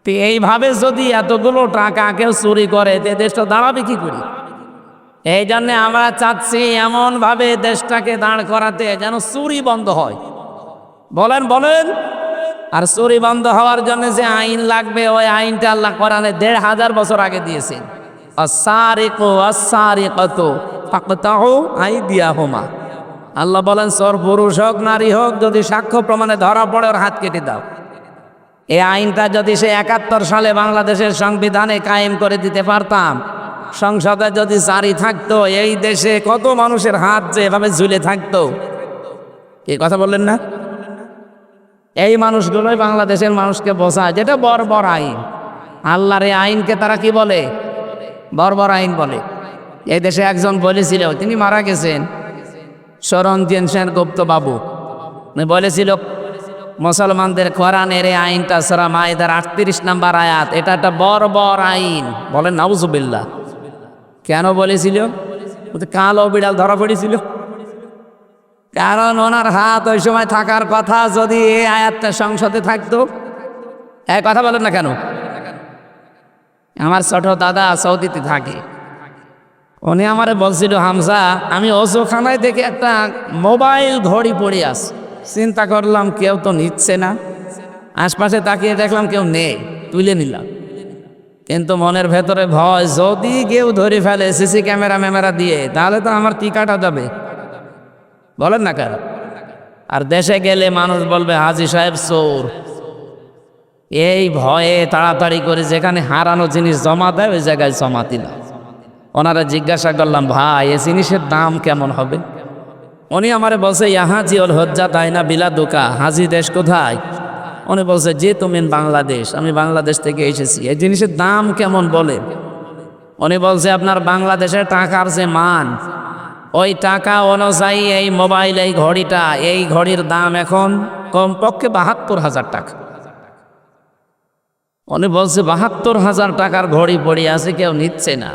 তো এইভাবে যদি এতগুলো টাকা কেউ চুরি করে, দেশটা দাঁড়াবে কি করে? এই জন্য আমরা চাচ্ছি এমনভাবে দেশটাকে দাঁড় করাতে যেন চুরি বন্ধ হয়। বলেন বলেন। আর চুরি বন্ধ হওয়ার জন্য যে আইন লাগবে, ওই আইনটা আল্লাহ কোরআনে ১৫০০ বছর আগে দিয়েছেন। আস-সারিকু আস-সারিকাতু ফাকতাউ আইদিয়াহুমা। আল্লাহ বলেন, চোর পুরুষ হোক নারী হোক, যদি সাক্ষ্য প্রমাণে ধরা পড়ে ওর হাত কেটে দাও। এই আইনটা যদি সে 71 সালে বাংলাদেশের সংবিধানে কায়েম করে দিতে পারতাম, সংসদে যদি জারি থাকতো, এই দেশে কত মানুষের হাত যে এভাবে ঝুলে থাকতো। কি কথা বললেন না? এই মানুষগুলোই বাংলাদেশের মানুষকে বোঝায় যেটা বর্বর আইন। আল্লাহর এই আইনকে তারা কি বলে? বর্বর আইন বলে। এই দেশে একজন বলেছিল, তিনি মারা গেছেন, শরঞ্জিত সেনগুপ্ত বাবু, উনি বলেছিল মুসলমানদের কোরআনের এই আইনটা সূরা মাইদার 38 নম্বর আয়াত, এটা একটা বর্বর আইন। বলেন নাউজুবিল্লাহ। কেন বলেছিল? কালো বিড়াল ধরা পড়েছিল। কারণ ওনার হাত ওই সময় থাকার কথা যদি এই আয়াতটা সংসদে থাকতো। এক কথা বলেন না কেন? আমার ছোট দাদা সৌদিতে থাকে, উনি আমারে বলছিল, হামজা আমি অজুখানায় দেখে একটা মোবাইল ঘড়ি পড়ে আছে। চিন্তা করলাম কেউ তো নিচ্ছে না, আশপাশে তাকিয়ে দেখলাম কেউ নেই, তুলে নিলাম। কিন্তু মনের ভেতরে ভয়, যদি কেউ ধরে ফেলে সিসি ক্যামেরা দিয়ে, তাহলে তো আমার টিকাটা যাবে। বলেন না কেন? আর দেশে গেলে মানুষ বলবে হাজী সাহেব চোর। এই ভয়ে তাড়াতাড়ি করে যেখানে হারানো জিনিস জমা দেয় ওই জায়গায় জমা দিলাম। ওনারা জিজ্ঞাসা করলাম, ভাই এই জিনিসের দাম কেমন হবে? উনি আমারে বলছে, ইহাজি ওল হজ্জা তাই না বিলা দোকা। হাজি দেশ কোথায়? উনি বলছে, যে তুমি বাংলাদেশ। আমি বাংলাদেশ থেকে এসেছি। এই জিনিসের দাম কেমন বলে? উনি বলছে, আপনার বাংলাদেশের টাকার যে মান, ওই টাকা অনুযায়ী এই মোবাইল, এই ঘড়িটা, এই ঘড়ির দাম এখন কমপক্ষে 72,000 টাকা। উনি বলছে 72,000 টাকার ঘড়ি পড়ে আছে, কেউ নিচ্ছে না।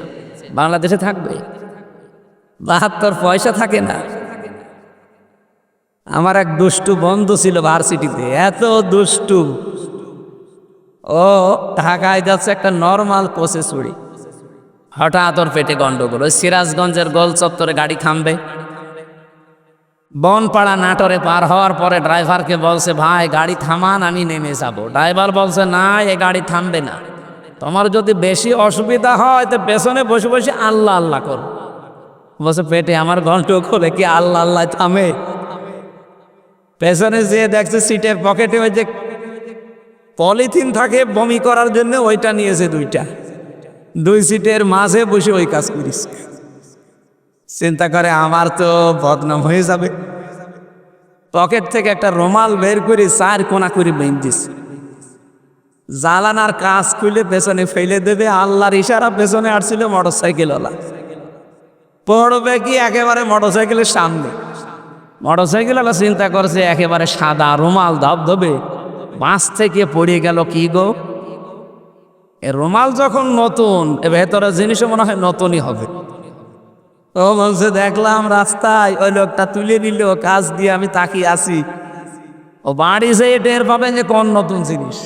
বাংলাদেশে থাকবে? 72 পয়সা থাকে না। আমার এক দুষ্টু বন্ধু ছিল ভার্সিটিতে, এত দুষ্টু, ও ঢাকায় যাচ্ছে একটা নর্মাল কোচে চুরি, হঠাৎ ওর পেটে গন্ডগোল। ওই সিরাজগঞ্জের গোল চত্বরে গাড়ি থামবে, বনপাড়া নাটোরে পার হওয়ার পরে ড্রাইভারকে বলছে, ভাই গাড়ি থামান, আমি নেমে যাব। ড্রাইভার বলছে, না এ গাড়ি থামবে না, তোমার যদি বেশি অসুবিধা হয় তো পেছনে বসে বসে আল্লাহ আল্লাহ কর। বলছে, পেটে আমার গন্ডগোল, কি আল্লাহ আল্লাহ থামে? পেছনে যেয়ে দেখছে সিটের পকেটে ওই যে পলিথিন থাকে বমি করার জন্য, ওইটা নিয়েছে দুইটা, 2 সিটের মাঝে বসে ওই কাজ করিস। চিন্তা করে আমার তো বদনাম হয়ে যাবে। পকেট থেকে একটা রুমাল বের করে 4 কোনা করে বেঁধেছে, জালানার কাজ খুলে পেছনে ফেলে দেবে। আল্লাহর ইশারা, পেছনে আসছিল মোটরসাইকেলওয়ালা, পড়বে কি একেবারে মোটরসাইকেলের সামনে। মোটরসাইকেলওয়ালা চিন্তা করছে একেবারে সাদা রুমাল ধবধবে, বাস থেকে পড়ে গেল কি গো? এ রুমাল যখন নতুন, ভেতরে জিনিসও মনে হয় নতুনই হবে। ও বলছে, দেখলাম রাস্তায় ওই লোকটা তুলে নিল কাজ দিয়ে, আমি তাকিয়ে আছি। ও বাড়ি যেয়ে টের পাবেন যে কোন নতুন জিনিস।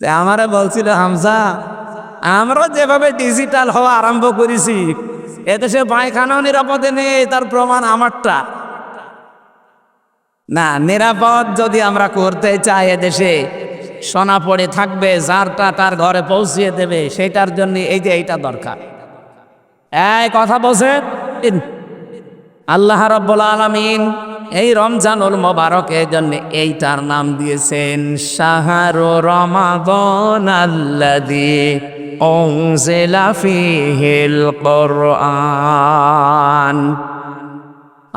আমারে বলছিল, হামজা আমরা যেভাবে ডিজিটাল হওয়া আরম্ভ করেছি, এদেশে পায়খানাও নিরাপদে নেই, তার প্রমাণ আমারটা। না, নিরাপদ যদি আমরা করতে চাই, এদেশে সোনা পড়ে থাকবে, যারটা তার ঘরে পৌঁছিয়ে দেবে, সেটার জন্য এই যে এইটা দরকার। এই কথা বলছেন আল্লাহ রাব্বুল আলামিন এই রমজানুল মুবারকের জন্য এইটার নাম দিয়েছেন শাহরু রমাদান আল্লাযী উনজিলা ফীহিল কুরআন।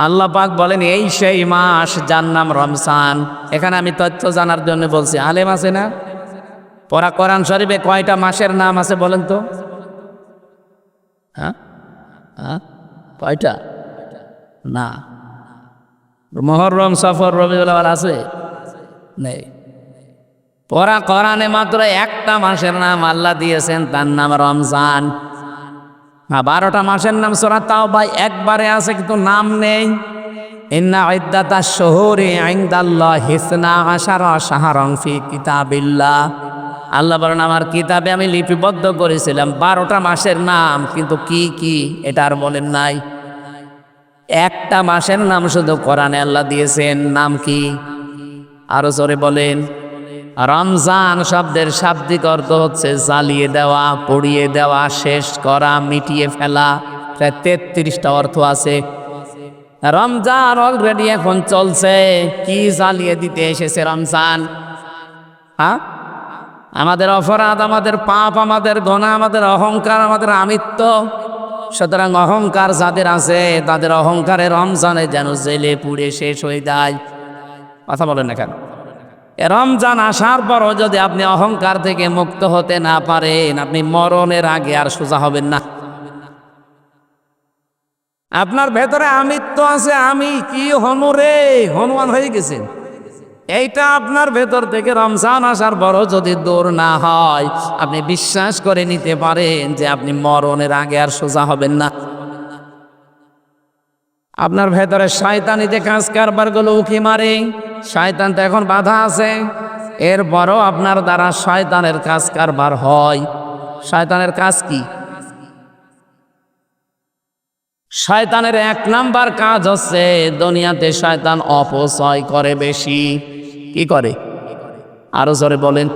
আল্লাহ পাক বলেন এই সেই মাস যার নাম রমজান। এখানে আমি তথ্য জানার জন্য বলছি, আলেম আছে না? পরা কোরআন শরীফে কয়টা মাসের নাম আছে বলেন তো? হ্যাঁ হ্যাঁ, কয়টা? না, মুহররম, সফর, রবিউল আউয়াল আছে? নেই। পরা কোরআনে মাত্র একটা মাসের নাম আল্লাহ দিয়েছেন, তার নাম রমজান। 12টা মাসের নাম সূরা তাওবা একবারে আছে, কিন্তু নাম নেই। ইন্না ইদ্দাতাশ শুহুরি ইনদাল্লাহি 12 শাহরান ফি কিতাবিল্লাহ। আল্লাহ বলেন আমার কিতাবে আমি লিপিবদ্ধ করেছিলাম 12টা মাসের নাম, কিন্তু কি কি এটা আর বলেন নাই। একটা মাসের নাম শুধু কোরআনে আল্লাহ দিয়েছেন, নাম কি? আরো জোরে বলেন। রমজান শব্দের শাব্দিক অর্থ হচ্ছে জ্বালিয়ে দেওয়া, পুড়িয়ে দেওয়া, শেষ করা, মিটিয়ে ফেলা। প্রায় 33টা অর্থ আছে। রমজান অলরেডি এখন চলছে, কি জ্বালিয়ে দিতে এসেছে রমজান? হ্যাঁ, আমাদের অপরাধ, আমাদের পাপ, আমাদের গুনাহ, আমাদের অহংকার, আমাদের আমিত্ব। সুতরাং অহংকার যাদের আছে তাদের অহংকারে রমজানে যেন জেলে পুড়ে শেষ হয়ে যায়। কথা বলেন না কেন? রমজান আসার পরও যদি আপনি অহংকার থেকে মুক্ত হতে না পারেন, আপনি মরণের আগে আর সোজা হবেন না। আপনার ভেতরে আমিত্ব আছে, আমি কি হনু রে, হনুমান হয়ে গেছেন। এইটা আপনার ভেতর থেকে রমজান আসার পরও যদি দূর না হয়, আপনি বিশ্বাস করে নিতে পারেন যে আপনি মরণের আগে আর সোজা হবেন না। আপনার ভেতরে শয়তানি যে কাজ কারবারগুলো উকি মারে, শয়তান তো এখন বাধা আছে, এরপরও আপনার দ্বারা শয়তানের কাজ কারবার হয়। শয়তানের কাজ কি? শয়তানের এক নাম্বার কাজ হচ্ছে দুনিয়াতে শয়তান অপচয় করে বেশি। কি করে? আরো জোরে বলেন।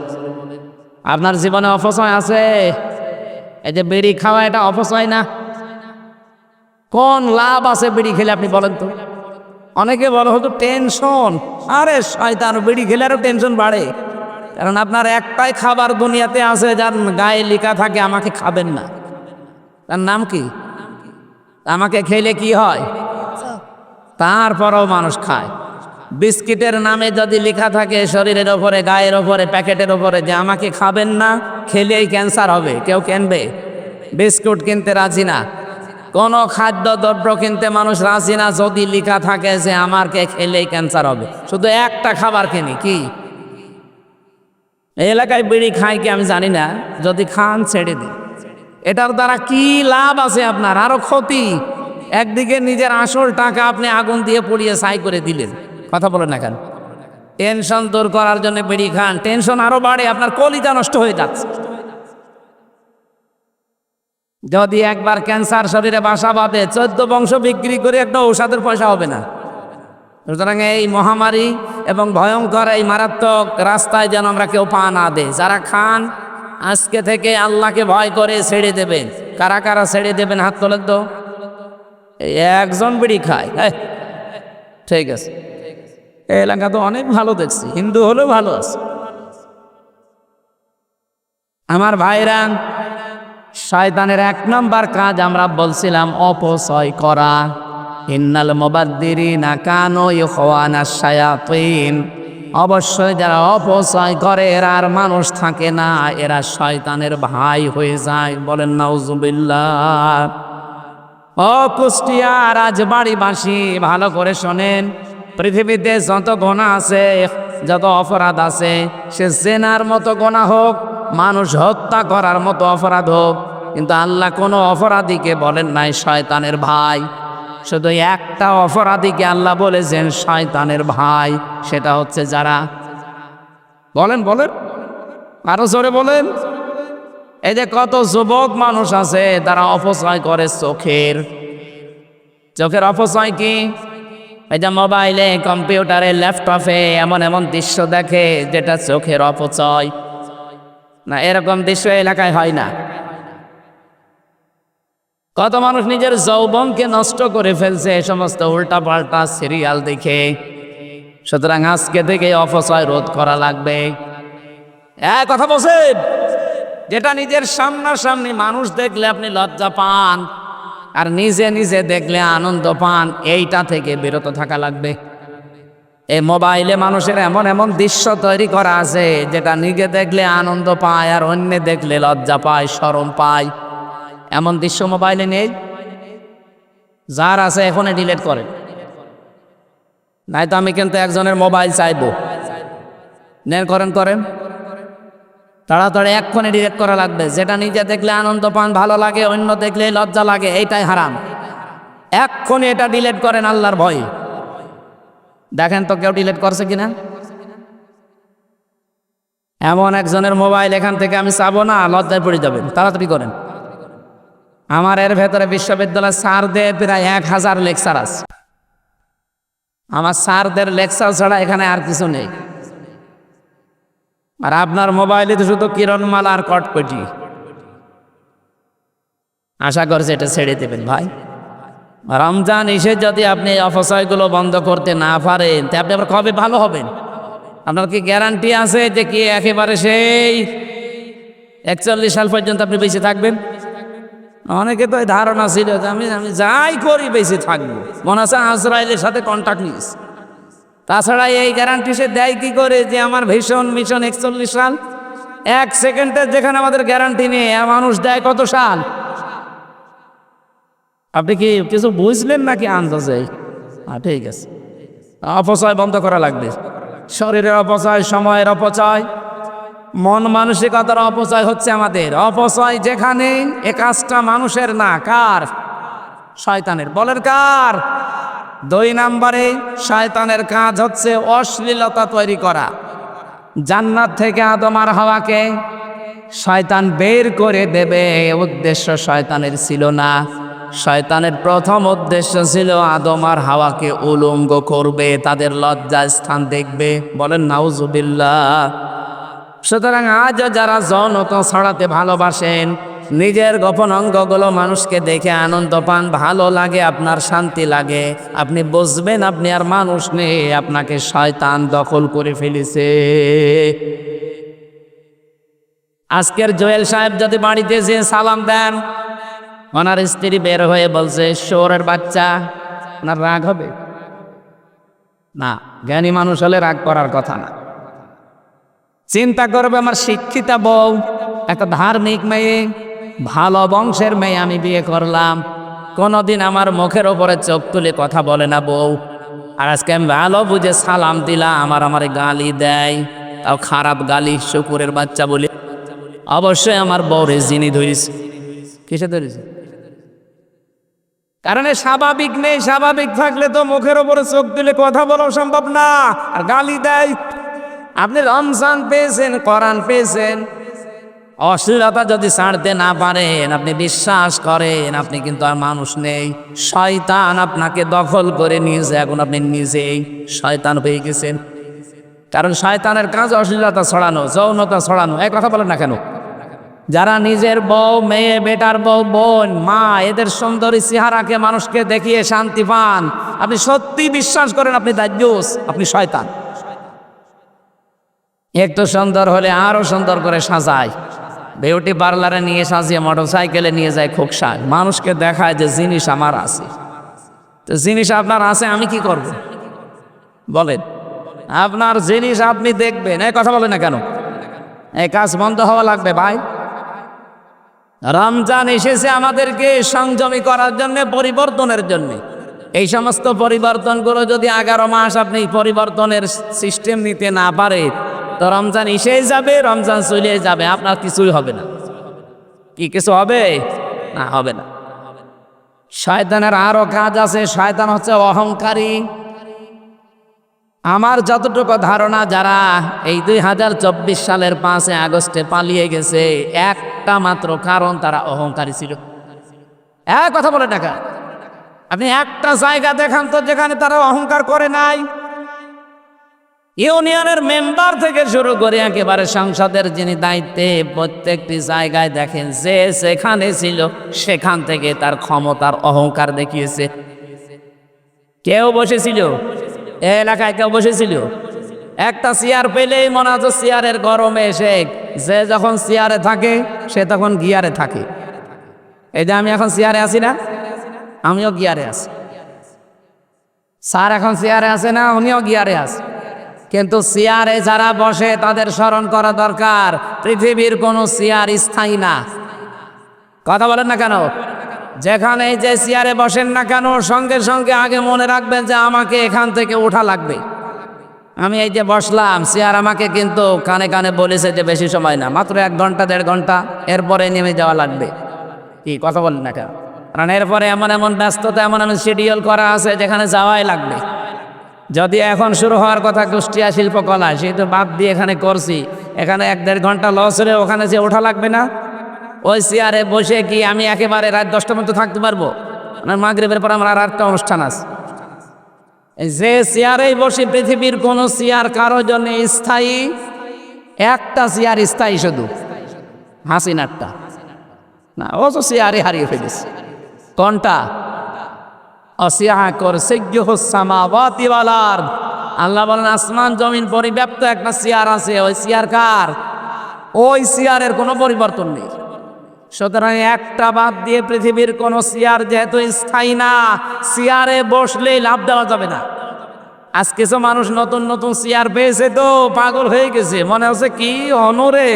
আপনার জীবনে অপচয় আছে? এই যে বিড়ি খাওয়া, এটা অপচয় না? কোন লাভ আছে বিড়ি খেলে আপনি বলেন তো? অনেকে বলে হয়তো টেনশন। আরে শয়তান, বিড়ি খেলে আরো টেনশন বাড়ে। কারণ আপনার একটাই খাবার দুনিয়াতে আছে যার গায়ে লেখা থাকে আমাকে খাবেন না। তার নাম কি? আমাকে খেলে কি হয়? তারপরও মানুষ খায়। বিস্কিটের নামে যদি লেখা থাকে শরীরের ওপরে, গায়ের ওপরে, প্যাকেটের ওপরে যে আমাকে খাবেন না, খেলেই ক্যান্সার হবে, কেউ কিনবে? বিস্কুট কিনতে রাজি না, কোনো খাদ্যদ্রব্য কিনতে মানুষ রাজি না যদি লেখা থাকে যে আমাকে খেলেই ক্যান্সার হবে। শুধু একটা খাবার কিনি, কি? এই এলাকায় বিড়ি খায় কি আমি জানি না, যদি খান ছেড়ে দিন। এটার দ্বারা কি লাভ আছে আপনার? আরো ক্ষতি। একদিকে নিজের আসল টাকা আপনি আগুন দিয়ে পুড়িয়ে ছাই করে দিলেন। কথা বলেন না কেন? টেনশন দূর করার জন্য বিড়ি খান, টেনশন আরো বাড়ে, আপনার কলিজা নষ্ট হয়ে যাচ্ছে। যদি একবার ক্যান্সার শরীরে বাসা বাঁধে, 14 বংশ বিক্রি করে একটা ঔষধের পয়সা হবে না। সুতরাং এই মহামারী এবং ভয়ঙ্কর এই মারাত্মক রাস্তায় যেন আমরা কেউ পা না দেয়। যারা খান আজকে থেকে আল্লাহকে ভয় করে ছেড়ে দেবেন। কারা কারা ছেড়ে দেবেন হাত তোলেন তো। এই একজন বিড়ি খায়, ঠিক আছে। এই এলাকা তো অনেক ভালো দেখছি, হিন্দু হলেও ভালো আছে। আমার ভাইরা, শয়তানের এক নম্বর কাজ আমরা বলছিলাম অপচয় করা। ইন্নাল মুবাদ্দিরিনা কানু ইখওয়ানাশ শায়াতিন। অবশ্যই যারা অপচয় করে এরা আর মানুষ থাকে না, এরা শয়তানের ভাই হয়ে যায়। বলেন নাউজুবিল্লাহ। ও কুষ্টিয়া রাজবাড়িবাসী, ভালো করে শোনেন। পৃথিবীতে যত গুনাহ আছে, যত অপরাধ আছে, সে জেনার মতো গুনাহ হোক, মানুষ হত্যা করার মতো অপরাধ হোক, কিন্তু আল্লাহ কোনো অপরাধীকে বলেন নাই শয়তানের ভাই। শুধু একটা অপরাধীকে আল্লাহ বলেছেন শয়তানের ভাই, সেটা হচ্ছে যারা, বলেন বলেন, আরো জোরে বলেন। এই যে কত যুবক মানুষ আছে তারা অপচয় করে চোখের। চোখের অপচয় কি? এই যে মোবাইলে, কম্পিউটারে, ল্যাপটপে এমন এমন দৃশ্য দেখে যেটা চোখের অপচয়। না, এরকম দৃশ্য এলাকায় হয় না? কত মানুষ নিজের যৌবনকে নষ্ট করে ফেলছে এই সমস্ত উল্টা পাল্টা সিরিয়াল দেখে। সুতরাং আজকে থেকে অপচয় রোধ করা লাগবে। এক কথা বলছেন, যেটা নিজের সামনাসামনি মানুষ দেখলে আপনি লজ্জা পান আর নিজে নিজে দেখলে আনন্দ পান, এইটা থেকে বিরত থাকা লাগবে। এই মোবাইলে মানুষের এমন এমন দৃশ্য তৈরি করা আছে যেটা নিজে দেখলে আনন্দ পায় আর অন্য দেখলে লজ্জা পায়, শরম পায়। এমন দৃশ্য মোবাইলে নেই? যার আছে এখনই ডিলিট করেন, নাই তো আমি কিন্তু একজনের মোবাইল চাইবো। নেন, করেন করেন, তাড়াতাড়ি এক্ষণে ডিলিট করা লাগবে। যেটা নিজে দেখলে আনন্দ পান, ভালো লাগে, অন্য দেখলে লজ্জা লাগে, এইটাই হারাম। এক্ষণে এটা ডিলিট করেন আল্লাহর ভয়ে। দেখেন তো কেউ ডিলিট করছে কিনা। এমন একজনের মোবাইল এখান থেকে আমি চাবো না, লজ্জায় পড়ে যাবেন, তাড়াতাড়ি করেন। আমার এর ভেতরে বিশ্ববিদ্যালয়ের স্যারদের প্রায় 1000 লেকচার আছে। আমার স্যারদের লেকচার ছাড়া এখানে আর কিছু নেই। আর আপনার মোবাইলে তো শুধু কিরণমালা আর কটকটি। আশা করছি এটা ছেড়ে দেবেন ভাই। রমজান এসে যদি আপনি এই অপচয়গুলো বন্ধ করতে না পারেন তা আপনি আবার কবে ভালো হবেন? আপনার কি গ্যারান্টি আছে যে কি একেবারে সেই 41 সাল পর্যন্ত আপনি বেঁচে থাকবেন? অনেকে তো এই ধারণা ছিল যে আমি যাই করি বেঁচে থাকবো, মনে আছে আজরাইলের সাথে কন্ট্যাক্ট নিয়েছে। তাছাড়া এই গ্যারান্টি সে দেয় কি করে যে আমার ভীষণ মিশন 41 সাল? 1 সেকেন্ডের যেখানে আমাদের গ্যারান্টি নেই, মানুষ দেয় কত সাল? আপনি কি কিছু বুঝলেন নাকি আন্দাজে? ঠিক আছে, অপচয় বন্ধ করা লাগবে। শরীরের অপচয়, সময়ের অপচয়, মন মানসিকতার অপচয় হচ্ছে আমাদের অপচয়। যেখানে এ কাজটা মানুষের না, কার? শয়তানের। বলেন কার? 2 নম্বরে শয়তানের কাজ হচ্ছে অশ্লীলতা তৈরি করা। জান্নাত থেকে আদম আর হাওয়াকে শয়তান বের করে দেবে, উদ্দেশ্য শয়তানের ছিল না। শয়তানের প্রথম উদ্দেশ্য ছিল আদম আর হাওয়াকে উলঙ্গ করবে, তাদের লজ্জা স্থান দেখবে। বলেন নাউজুবিল্লাহ। সুতরাং আজও যারা যৌনতা ছড়াতে ভালোবাসেন, নিজের গোপন অঙ্গগুলো মানুষকে দেখে আনন্দ পান, ভালো লাগে, আপনার শান্তি লাগে, আপনি বুঝবেন আপনি আর মানুষ নেই, আপনাকে শয়তান দখল করে ফেলেছে। আজকের জোয়েল সাহেব যদি বাড়িতে যে সালাম দেন, ওনার স্ত্রী বের হয়ে বলছে শোরের বাচ্চা, ওনার রাগ হবে না? জ্ঞানী মানুষ হলে রাগ করার কথা না। চিন্তা করবে আমার শিক্ষিতা বউ, একটা ধার্মিক মেয়ে, ভালো বংশের মেয়ে আমি বিয়ে করলাম, কোনোদিন আমার মুখের ওপরে চোখ তুলে কথা বলে না বউ, আর আজকে আমি ভালো বুঝে সালাম দিলাম, আমার গালি দেয়, তাও খারাপ গালি, শুকুরের বাচ্চা বলে। অবশ্যই আমার বউরে জিনি ধরেছে। কিসে ধরেছে? কারণ স্বাভাবিক নেই। স্বাভাবিক থাকলে তো মুখের ওপরে চোখ তুলে কথা বলা সম্ভব না, আর গালি দেয়। আপনি রমজান পেয়েছেন, কোরআন পেয়েছেন, অশ্লীলতা যদি ছাড়তে না পারেন, আপনি বিশ্বাস করেন আপনি কিন্তু আর মানুষ নেই। শয়তান আপনাকে দখল করে নিয়েছে, এখন আপনি নিজেই শয়তান হয়ে গেছেন। কারণ শয়তানের কাজ অশ্লীলতা ছড়ানো, যৌনতা ছড়ানো। এক কথা বলেন না কেন? যারা নিজের বউ, মেয়ে, বেটার বউ, বোন, মা, এদের সুন্দরী চেহারাকে মানুষকে দেখিয়ে শান্তি পান, আপনি সত্যি বিশ্বাস করেন আপনি দাজ্জুস, আপনি শয়তান। একটু সুন্দর হলে আরো সুন্দর করে সাজায়, বিউটি পার্লারে নিয়ে সাজিয়ে মোটরসাইকেলে নিয়ে যায় খোকসায়, মানুষকে দেখায় যে জিনিস আমার আছে। তো জিনিস আপনার আছে, আমি কি করব? বলেন, আপনার জিনিস আপনি দেখবেন। এই কথা বলেন না কেন? এই কাজ বন্ধ হওয়া লাগবে ভাই। রমজান এসেছে আমাদেরকে সংযমী করার জন্য, পরিবর্তনের জন্য। এই সমস্ত পরিবর্তনগুলো যদি 11 মাস আপনি পরিবর্তনের সিস্টেম নিতে না পারে, তো রমজান এসেই যাবে, রমজান চলে যাবে, আপনার কিছুই হবে না। কি কিছু হবে না? হবে না। শয়তানের আরো কাজ আছে। শয়তান হচ্ছে অহংকারী। আমার যতটুকু ধারণা, যারা এই 2024 সালের 5 আগস্টে পালিয়ে গেছে, একটা মাত্র কারণ, তারা অহংকারী ছিল। এক কথা বলে টাকা, আপনি একটা জায়গা দেখান তো যেখানে তারা অহংকার করে নাই। ইউনিয়নের মেম্বার থেকে শুরু করে একেবারে সংসদের যিনি দায়িত্বে, প্রত্যেকটি জায়গায় দেখেন যে সেখানে ছিল সেখান থেকে তার ক্ষমতার অহংকার দেখিয়েছে। কেউ বসেছিল এলাকায়, কেউ বসেছিল একটা চেয়ার পেলেই মনে হচ্ছে চেয়ারের গরমে এসে, যে যখন চেয়ারে থাকে সে তখন গিয়ারে থাকে। এই যে আমি এখন চেয়ারে আছি না, আমিও গিয়ারে আছি। স্যার এখন চেয়ারে আছে না, উনিও গিয়ারে আছে। কিন্তু চেয়ারে যারা বসে তাদের স্মরণ করা দরকার, পৃথিবীর কোনো চেয়ার স্থায়ী না। কথা বলেন না কেন? যেখানে যে চেয়ারে বসেন না কেন, সঙ্গে সঙ্গে আগে মনে রাখবেন যে আমাকে এখান থেকে ওঠা লাগবে। আমি এই যে বসলাম, চেয়ার আমাকে কিন্তু কানে কানে বলেছে যে বেশি সময় না, মাত্র 1 ঘন্টা 1.5 ঘন্টা, এরপরে নেমে যাওয়া লাগবে। কি কথা বলেন না কেন? কারণ এরপরে এমন ব্যস্ততা, এমন শিডিউল করা আছে যেখানে যাওয়াই লাগবে। যদি এখন শুরু হওয়ার কথা কুষ্টিয়া শিল্পকলা, সেই তো বাদ দিয়ে এখানে করছি, এখানে 1-1.5 ঘন্টা লস হলে ওখানে যে ওঠা লাগবে না, ওই চেয়ারে বসে কি আমি একেবারে রাত 10টা পর্যন্ত থাকতে পারবো? মাগরিবের পর আমার আর একটা অনুষ্ঠান আছে। যে চেয়ারেই বসে, পৃথিবীর কোন চেয়ার কারোর জন্য স্থায়ী, একটা চেয়ার স্থায়ী, শুধু হাসিনারটা না। ও তো চেয়ারে হারিয়ে ফেলেছে। কোনটা? অসিয়া কুরসিয়্যুহুস সামাওয়াতি ওয়াল আরদ। আল্লাহ বলেন আসমান জমিন পরিব্যাপ্ত একটা চেয়ার আছে, ওই চেয়ার কার? ওই চেয়ারের কোনো পরিবর্তন নেই। সুতরাং একটা বাদ দিয়ে পৃথিবীর কোন চেয়ার যেহেতু স্থায়ী না, চেয়ারে বসলেই লাভ দেওয়া যাবে না। আজ কিছু মানুষ নতুন নতুন চেয়ার পেয়েছে তো পাগল হয়ে গেছে, মনে হচ্ছে কি অনরে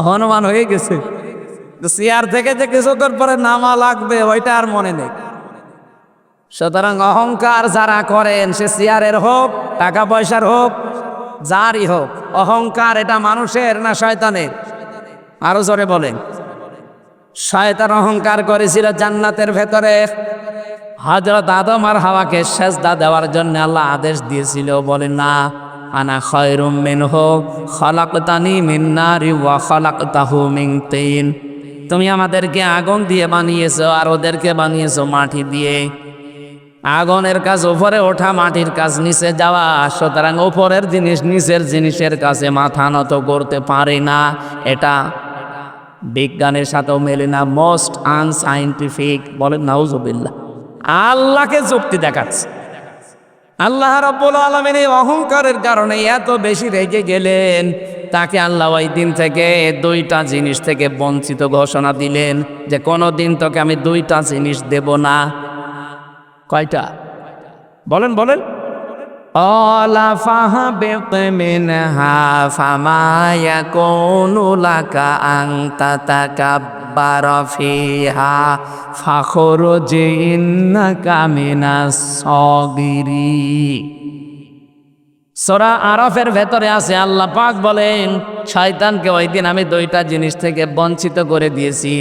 হনুমান হয়ে গেছে। চেয়ার থেকে যে কিছুক্ষণ পরে নামা লাগবে ওইটা আর মনে নেই। সুতরাং অহংকার যারা করেন, সে চেয়ারের হোক, টাকা পয়সার হোক, যারই হোক, অহংকার এটা মানুষের না শয়তানের? আরো জোরে বলেন। শয়তান অহংকার করেছিল জান্নাতের ভেতরে। হযরত আদম আর হাওয়াকে সেজদা দেওয়ার জন্য আল্লাহ আদেশ দিয়েছিল, বলেন না আনা খায়রুম মিনহু খালাকতানি মিন নারি ওয়া খালাকতাহু মিন তিন। তুমি আমাদেরকে আগুন দিয়ে বানিয়েছো আর ওদেরকে বানিয়েছো মাটি দিয়ে। আগুনের কাজ উপরে ওঠা, মাটির কাজ নিচে যাওয়া। সুতরাং উপরের জিনিস নিচের জিনিসের কাছে মাথা নত করতে পারে না। এটা বিজ্ঞানের সাথেও মেলে না, মোস্ট আনসাইন্টিফিক। বলেন নাউজুবিল্লাহ। আল্লাহকে যুক্তি দেখাচ্ছে। আল্লাহ রাব্বুল আলামিন এই অহংকারের কারণে এত বেশি রেগে গেলেন, তাকে আল্লাহ ওই দিন থেকে দুইটা জিনিস থেকে বঞ্চিত ঘোষণা দিলেন যে কোনো দিন তোকে আমি দুইটা জিনিস দেব না। কয়টা? বলেন বলেন। অলা ফাহাবিত মিনহা ফামা ইয়াকুনু লাকা আন তাতাকাব্বারা ফিহা ফাখরুজ ইন্নাকা মিনাস সাগিরিন। সূরা আরাফের ভেতরে আছে, আল্লাহ পাক বলেন শয়তানকে ওই দিন আমি দুইটা জিনিস থেকে বঞ্চিত করে দিয়েছি।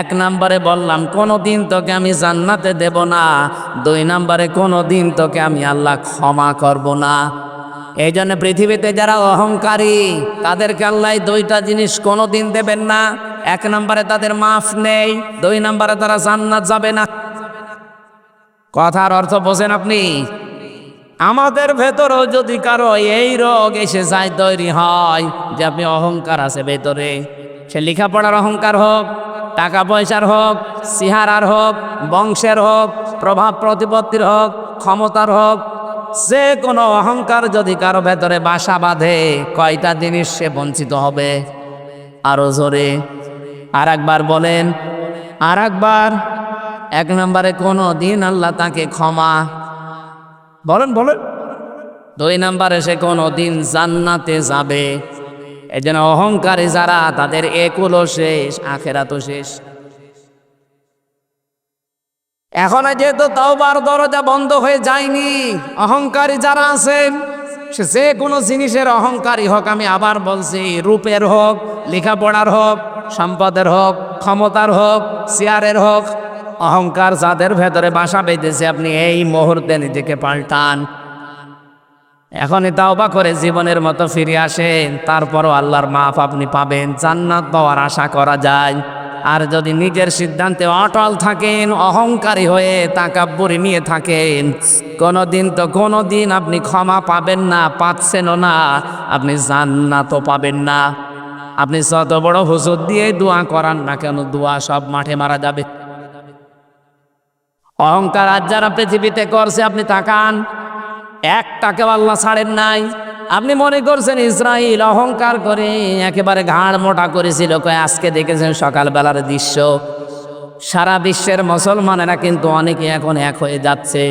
এক নম্বরে বললাম কোনোদিন তোকে আমি জান্নাতে দেব না, দুই নম্বরে কোনোদিন তোকে আমি আল্লাহ ক্ষমা করব না। এই জন্য পৃথিবীতে যারা অহংকারী তাদেরকে আল্লাহ দুইটা জিনিস কোনোদিন দেবেন না। এক নম্বরে তাদের মাফ নেই, দুই নম্বরে তারা জান্নাত যাবে না। কথার অর্থ বোঝেন আপনি? আমাদের ভেতরেও যদি কারো এই রোগ এসে যায়, তৈরি হয় যে আপনি অহংকার আছে ভেতরে, সে লেখাপড়ার অহংকার হোক, টাকা পয়সার হোক, চেহারার হোক, বংশের হোক, প্রভাব প্রতিপত্তির হোক, ক্ষমতার হোক, যে কোনো অহংকার যদি কারো ভেতরে বাসা বাঁধে, কয়টা জিনিস সে বঞ্চিত হবে? আরো জোরে আর একবার বলেন, আর একবার। এক নম্বরে কোনো দিন আল্লাহ তাকে ক্ষমা, বলেন বলেন। দুই নম্বরে সে কোনো দিন জান্নাতে যাবে। এই জন্য অহংকারী যারা, তাদের একুলও শেষ, আখেরাতও শেষ। এখনো যেহেতু তাওবার দরজা বন্ধ হয়ে যায়নি, অহংকারী যারা আছেন, সে যে কোনো জিনিসের অহংকারী হোক, আমি আবার বলছি, রূপের হোক, লেখাপড়ার হোক, সম্পদের হোক, ক্ষমতার হোক, চেয়ারের হোক, অহংকার যাদের ভেতরে বাসা বেঁধেছে, আপনি এই মুহূর্তে নিজেকে পাল্টান। এখনই তাওবা করে জীবনের মতো ফিরে আসেন, তারপরও আল্লাহর মাফ আপনি পাবেন, জান্নাত পাওয়ার আশা করা যায়। আর যদি নিজের সিদ্ধান্তে অটল থাকেন, অহংকারী হয়ে তাকাব্বুরি নিয়ে থাকেন, কোনোদিন আপনি ক্ষমা পাবেন না, পাচ্ছেনও না, আপনি জান্নাতও পাবেন না। আপনি যত বড় হুজুর দিয়ে দোয়া করান না কেন, দোয়া সব মাঠে মারা যাবে। অহংকার আজ যারা পৃথিবীতে করছে, আপনি তাকান, একটাকেও আল্লাহ ছাড়েন নাই। আপনি মনে করছেন ইসরাইল অহংকার করে একেবারে ঘাড় মোটা করেছিল, আজকে দেখেছেন সকালবেলার দৃশ্য। সারা বিশ্বের মুসলমানেরা কিন্তু অনেকে এখন এক হয়ে যাচ্ছে।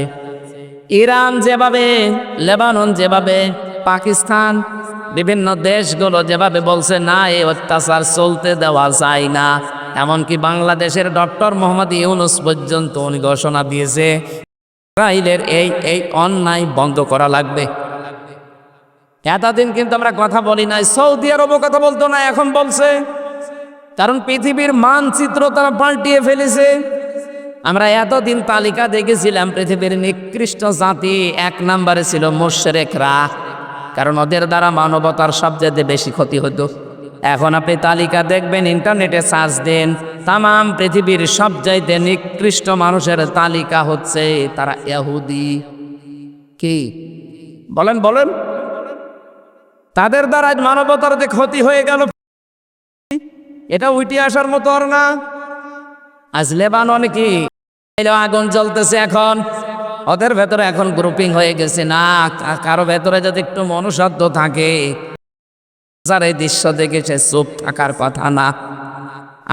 ইরান যেভাবে, লেবানন যেভাবে, পাকিস্তান, বিভিন্ন দেশগুলো যেভাবে বলছে না এই অত্যাচার চলতে দেওয়া যায় না, এমনকি বাংলাদেশের ডক্টর মোহাম্মদ ইউনূস পর্যন্ত উনি ঘোষণা দিয়েছে ইসরাইলের এই অন্যায় বন্ধ করা লাগবে। এতদিন কিন্তু আমরা কথা বলি নাই, সৌদি আরবও কথা বলতো না, এখন বলছে। কারণ পৃথিবীর মানচিত্র তারা পাল্টিয়ে ফেলেছে। আমরা এতদিন তালিকা দেখেছিলাম, পৃথিবীর নিকৃষ্ট জাতি এক নম্বরে ছিল মুশরিকরা, কারণ ওদের দ্বারা মানবতার সবচেয়ে বেশি ক্ষতি হতো। এখন আপনি তালিকা দেখবেন, ইন্টারনেটে সার্চ দেন, তামাম পৃথিবীর সবচাইতে নিকৃষ্ট মানুষের তালিকা হচ্ছে তারা ইহুদি। কি বলেন বলেন? তাদের দ্বারা মানবতার যে ক্ষতি হয়ে গেল, এটা উঠে আসার মতো আর না। আজ লেবাননে কি এলো আগুন জ্বলতেছে এখন, ওদের ভেতরে এখন গ্রুপিং হয়ে গেছে। না, কারো ভেতরে যদি একটু মনুষ্যত্ব থাকে, যার এই দৃশ্য দেখে সে চুপ থাকার কথা না।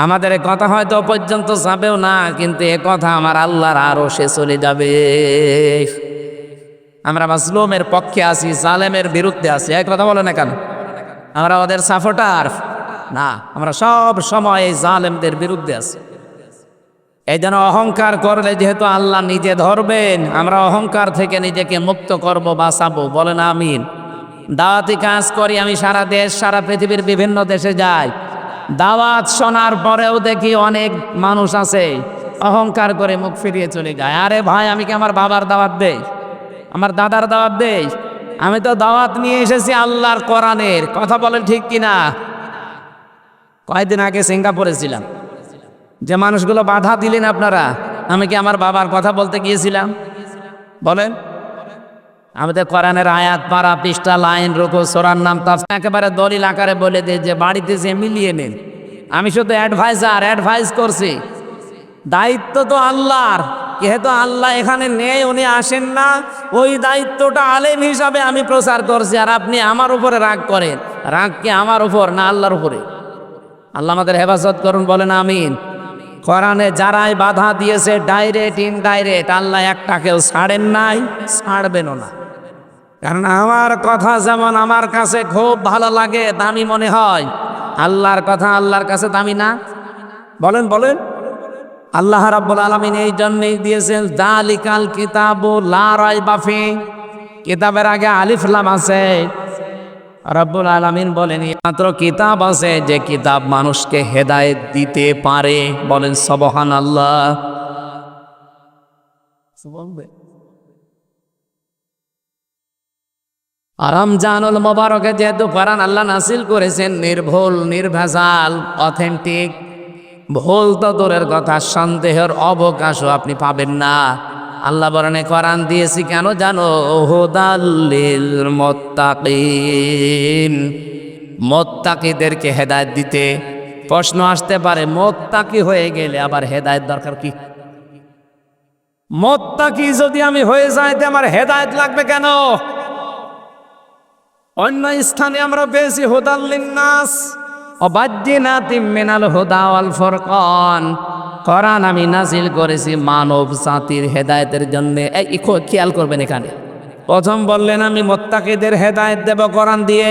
আমাদের এ কথা হয়তো পর্যন্ত যাবেও না, কিন্তু এ কথা আমার আল্লাহর আরো সে চলে যাবে। আমরা মাজলুমের পক্ষে আছি, জালেমের বিরুদ্ধে আছি, এক কথা বলে না কেন? আমরা ওদের সাপোর্টার না, আমরা সব সময় এই জালেমদের বিরুদ্ধে আছি। এই জন্য অহংকার করলে যেহেতু আল্লাহ নিজে ধরবেন, আমরা অহংকার থেকে নিজেকে মুক্ত করব, বাঁচাবো। বলেন আমিন। দাওয়াতি কাজ করি আমি, সারা দেশ সারা পৃথিবীর বিভিন্ন দেশে যাই। দাওয়াত শোনার পরেও দেখি অনেক মানুষ আছে অহংকার করে মুখ ফিরিয়ে চলে যায়। আরে ভাই, আমি কি আমার বাবার দাওয়াত দেই, আমার দাদার দাওয়াত দেই? আমি তো দাওয়াত নিয়ে এসেছি আল্লাহর কোরআনের কথা। বলেন ঠিক কিনা? কয়েকদিন আগে সিঙ্গাপুরে ছিলাম, যে মানুষগুলো বাধা দিলেন আপনারা, আমি কি আমার বাবার কথা বলতে গিয়েছিলাম? বলেন। আমাদের কোরআনের আয়াত, পারা, পৃষ্ঠা, লাইন, রুকু, সূরার নাম, তাফসীর একেবারে দলিল আকারে বলে দিয়ে যে বাড়িতে যে মিলিয়ে নেন। আমি শুধু অ্যাডভাইস করছি। দায়িত্ব তো আল্লাহর, যেহেতু আল্লাহ এখানে নেই, উনি আসেন না, ওই দায়িত্বটা আলেম হিসাবে আমি প্রচার করছি। আর আপনি আমার উপরে রাগ করেন, রাগ কি আমার উপর না আল্লাহর উপরে? আল্লাহ আমাদের হেফাজত করুন, বলেন আমিন। কোরআনে যারাই বাধা দিয়েছে, ডাইরেক্ট ইনডাইরেক্ট, আল্লাহ একটাকেও ছাড়েন নাই, ছাড়বেনও না। কারণ আমার কথা যেমন আমার কাছে খুব ভালো লাগে, দামি মনে হয়, আল্লাহর কথা আল্লাহর কাছে দামি না? বলেন বলেন। আল্লাহ রাব্বুল আলামিন এই জন্যই দিয়েছেন যালিকাল কিতাবু লা রাইবা ফি। কিতাবের আগে আলিফ লাম আছে। রাব্বুল আলামিন বলেন মাত্র কিতাব আছে যে কিতাব মানুষকে হেদায়েত দিতে পারে। বলেন সুবহানাল্লাহ। রমজানুল মুবারকে যেহেতু কোরআন আল্লাহ নাসিল করেছেন নির্ভুল, নির্ভেজাল, অথেন্টিক, ভুল তো দূরের কথা, সন্দেহের অবকাশও আপনি পাবেন না। আল্লাহ বলেন কোরআন দিয়েছি কেন জানো? হুদাল লিল মুত্তাকিন, মুত্তাকিদেরকে হেদায়েত দিতে। প্রশ্ন আসতে পারে, মুত্তাকি হয়ে গেলে আবার হেদায়েত দরকার কি? মুত্তাকি যদি আমি হয়ে যাই, তো আমার হেদায়েত লাগবে কেন? অন্য স্থানে আমরা পেয়েছি হুদাল লিন্নাস ও বাজ্জিনাতিম মিনাল হুদা ওয়াল ফুরকান। কোরআন আমি নাজিল করেছি মানব জাতির হেদায়েতের জন্য। এই খেয়াল করবেন, এখানে প্রথম বললেন আমি মুত্তাকিদের হেদায়েত দেব কোরআন দিয়ে।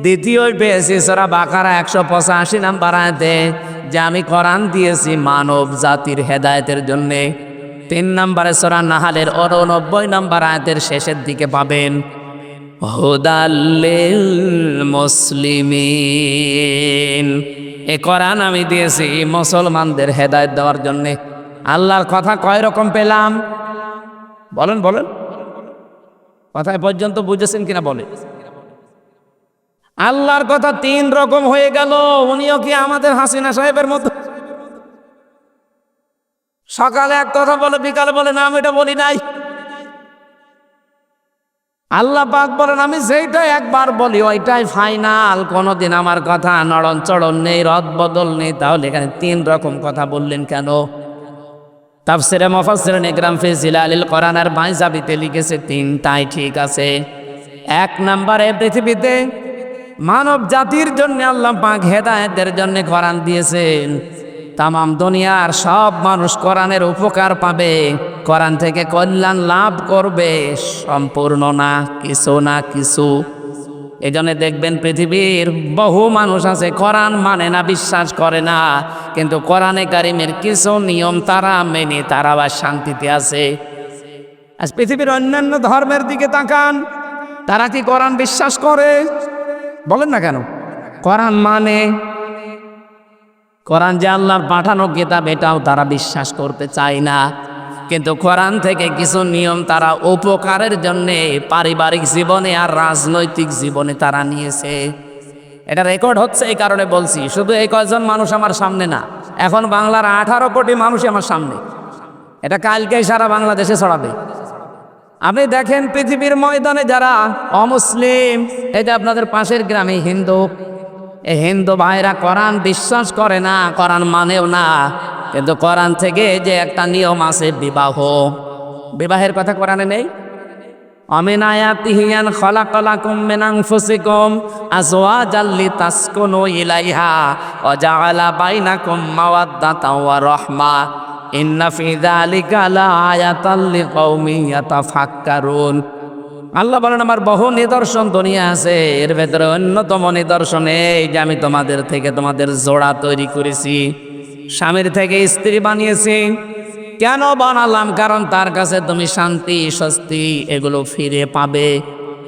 দ্বিতীয় পেয়েছি সূরা বাকারা 185 নম্বর আয়াতে যে আমি কোরআন দিয়েছি মানব জাতির হেদায়েতের জন্য। 3 নম্বরে সূরা নাহালের 89 নম্বর আয়াতের শেষের দিকে পাবেন হুদাল্লিল মুসলিমিন। এ কোরআন আমি দিয়েছি মুসলমানদের হেদায়েত দেওয়ার জন্য। আল্লাহর কথা কয় রকম পেলাম? বলেন বলেন। কথায় পর্যন্ত বুঝেছেন কিনা বলে? আল্লাহর কথা 3 রকম হয়ে গেল। উনিও কি আমাদের হাসিনা সাহেবের মতো সকালে এক কথা বলে, বিকালে বলে না আমি এটা বলি নাই? আল্লাহ পাক বলেন আমি যেইটা একবার বলি ওইটাই ফাইনাল, কোনোদিন আমার কথা নড়ন চড়ন নেই, রদ বদল নেই। তাহলে এখানে 3 রকম কথা বললেন কেন? তাফসিরে মুফাসসিরিন ইকরাম ফি জিলালিল কোরআনের বাইজাবিতে লিখেছে 3টাই ঠিক আছে। 1 নম্বরে পৃথিবীতে মানব জাতির জন্য আল্লাহ পাক হেদায়েতের জন্য কোরআন দিয়েছেন। তামাম দুনিয়ার সব মানুষ কোরআনের উপকার পাবে, কোরআন থেকে কল্যাণ লাভ করবে, সম্পূর্ণ না, কিছু না কিছু। এই জন্য দেখবেন পৃথিবীর বহু মানুষ আছে কোরআন মানে না, বিশ্বাস করে না, কিন্তু কোরআনে কারিমের কিছু নিয়ম তারা মেনে তারা আবার শান্তিতে আছে। আজ পৃথিবীর অন্যান্য ধর্মের দিকে তাকান, তারা কি কোরআন বিশ্বাস করে? বলেন না কেন? কোরআন মানে, কোরআন যে আল্লাহর পাঠানো কিতাব এটাও তারা বিশ্বাস করতে চায় না। কিন্তু কোরআন থেকে কিছু নিয়ম তারা উপকারের জন্যে পারিবারিক জীবনে আর রাজনৈতিক জীবনে তারা নিয়েছে। এটা রেকর্ড হচ্ছে, এই কারণে বলছি। শুধু এই কয়জন মানুষ আমার সামনে না, এখন বাংলার 18 কোটি মানুষই আমার সামনে। এটা কালকেই সারা বাংলাদেশে ছড়াবে। আপনি দেখেন পৃথিবীর ময়দানে যারা অমুসলিম, এই যে আপনাদের পাশের গ্রামে হিন্দু, এই হিন্দু ভাইরা কোরআন বিশ্বাস করে না, কোরআন মানেও না। কিন্তু কোরআন থেকে যে একটা নিয়ম আছে বিবাহ, বিবাহের কথা কোরআনে নেই। আমিন আয়াতিহি আন খালাকালাকুম মিন আনফুসিকুম আজওয়াজাল লিতাসকুনু ইলাইহা ওয়া জাআলা বাইনাকুম মাওয়াদ্দাতাও ওয়া রাহমা ইন্না ফি যালিকা লাআয়াতাল লিকাউমিন ইয়াতাফাক্কারুন। আল্লাহ বলেন আমার বহু নিদর্শন দুনিয়া আছে, এর ভেতরে অন্যতম নিদর্শন এই যে আমি তোমাদের থেকে তোমাদের জোড়া তৈরি করেছি, স্বামীর থেকে স্ত্রী বানিয়েছি। কেন বানালাম? কারণ তার কাছে তুমি শান্তি স্বস্তি এগুলো ফিরে পাবে।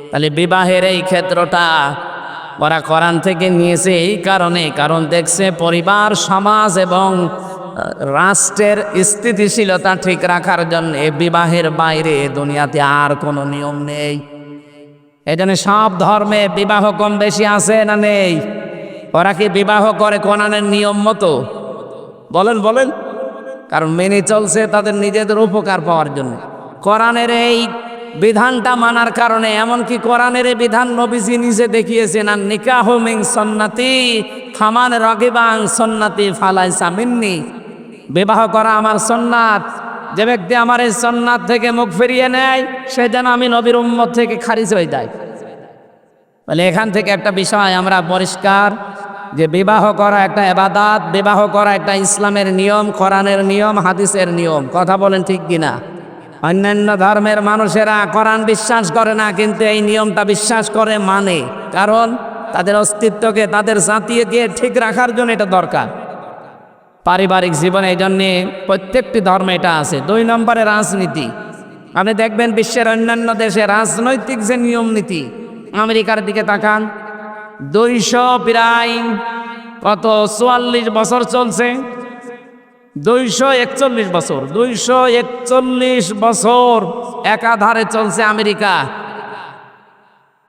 তাহলে বিবাহের এই ক্ষেত্রটা ওরা কোরআন থেকে নিয়েছে এই কারণে, কারণ দেখছে পরিবার সমাজ এবং রাষ্ট্রের স্থিতিশীলতা ঠিক রাখার জন্য বিবাহের বাইরে দুনিয়াতে আর কোনো নিয়ম নেই। এই জন্য সব ধর্মে বিবাহ কম বেশি আছে না নেই? ওরা কি বিবাহ করে কোরআনের নিয়ম মতো? বলেন বলেন। কারণ মেনে চলছে তাদের নিজেদের উপকার পাওয়ার জন্য। কোরআনের এই বিধানটা মানার কারণে, এমনকি কোরআনের এই বিধান নবীজি নিজে দেখিয়েছেন, আর নিকাহু মিন সুন্নতি ফামান রাগিবা আন সুন্নতি ফালাইসা মিন্নি। বিবাহ করা আমার সুন্নাত, যে ব্যক্তি আমার এই সুন্নাত থেকে মুখ ফিরিয়ে নেয় সে যেন আমি নবীর উম্মত থেকে খারিজ হয়ে যায়। বলে এখান থেকে একটা বিষয় আমরা পরিষ্কার যে বিবাহ করা একটা ইবাদত, বিবাহ করা একটা ইসলামের নিয়ম, কোরআনের নিয়ম, হাদিসের নিয়ম। কথা বলেন ঠিক কিনা? অন্যান্য ধর্মের মানুষেরা কোরআন বিশ্বাস করে না, কিন্তু এই নিয়মটা বিশ্বাস করে, মানে কারণ তাদের অস্তিত্বকে তাদের জাতিকে ঠিক রাখার জন্য এটা দরকার। পারিবারিক জীবনে এই জন্যে প্রত্যেকটি ধর্মে এটা আছে। 2 নম্বরে রাজনীতি। আপনি দেখবেন বিশ্বের অন্যান্য দেশে রাজনৈতিক যে নিয়ম নীতি, আমেরিকার দিকে তাকান, 200 প্রায় কত 44 বছর চলছে, 241 বছর, 241 বছর একাধারে চলছে আমেরিকা।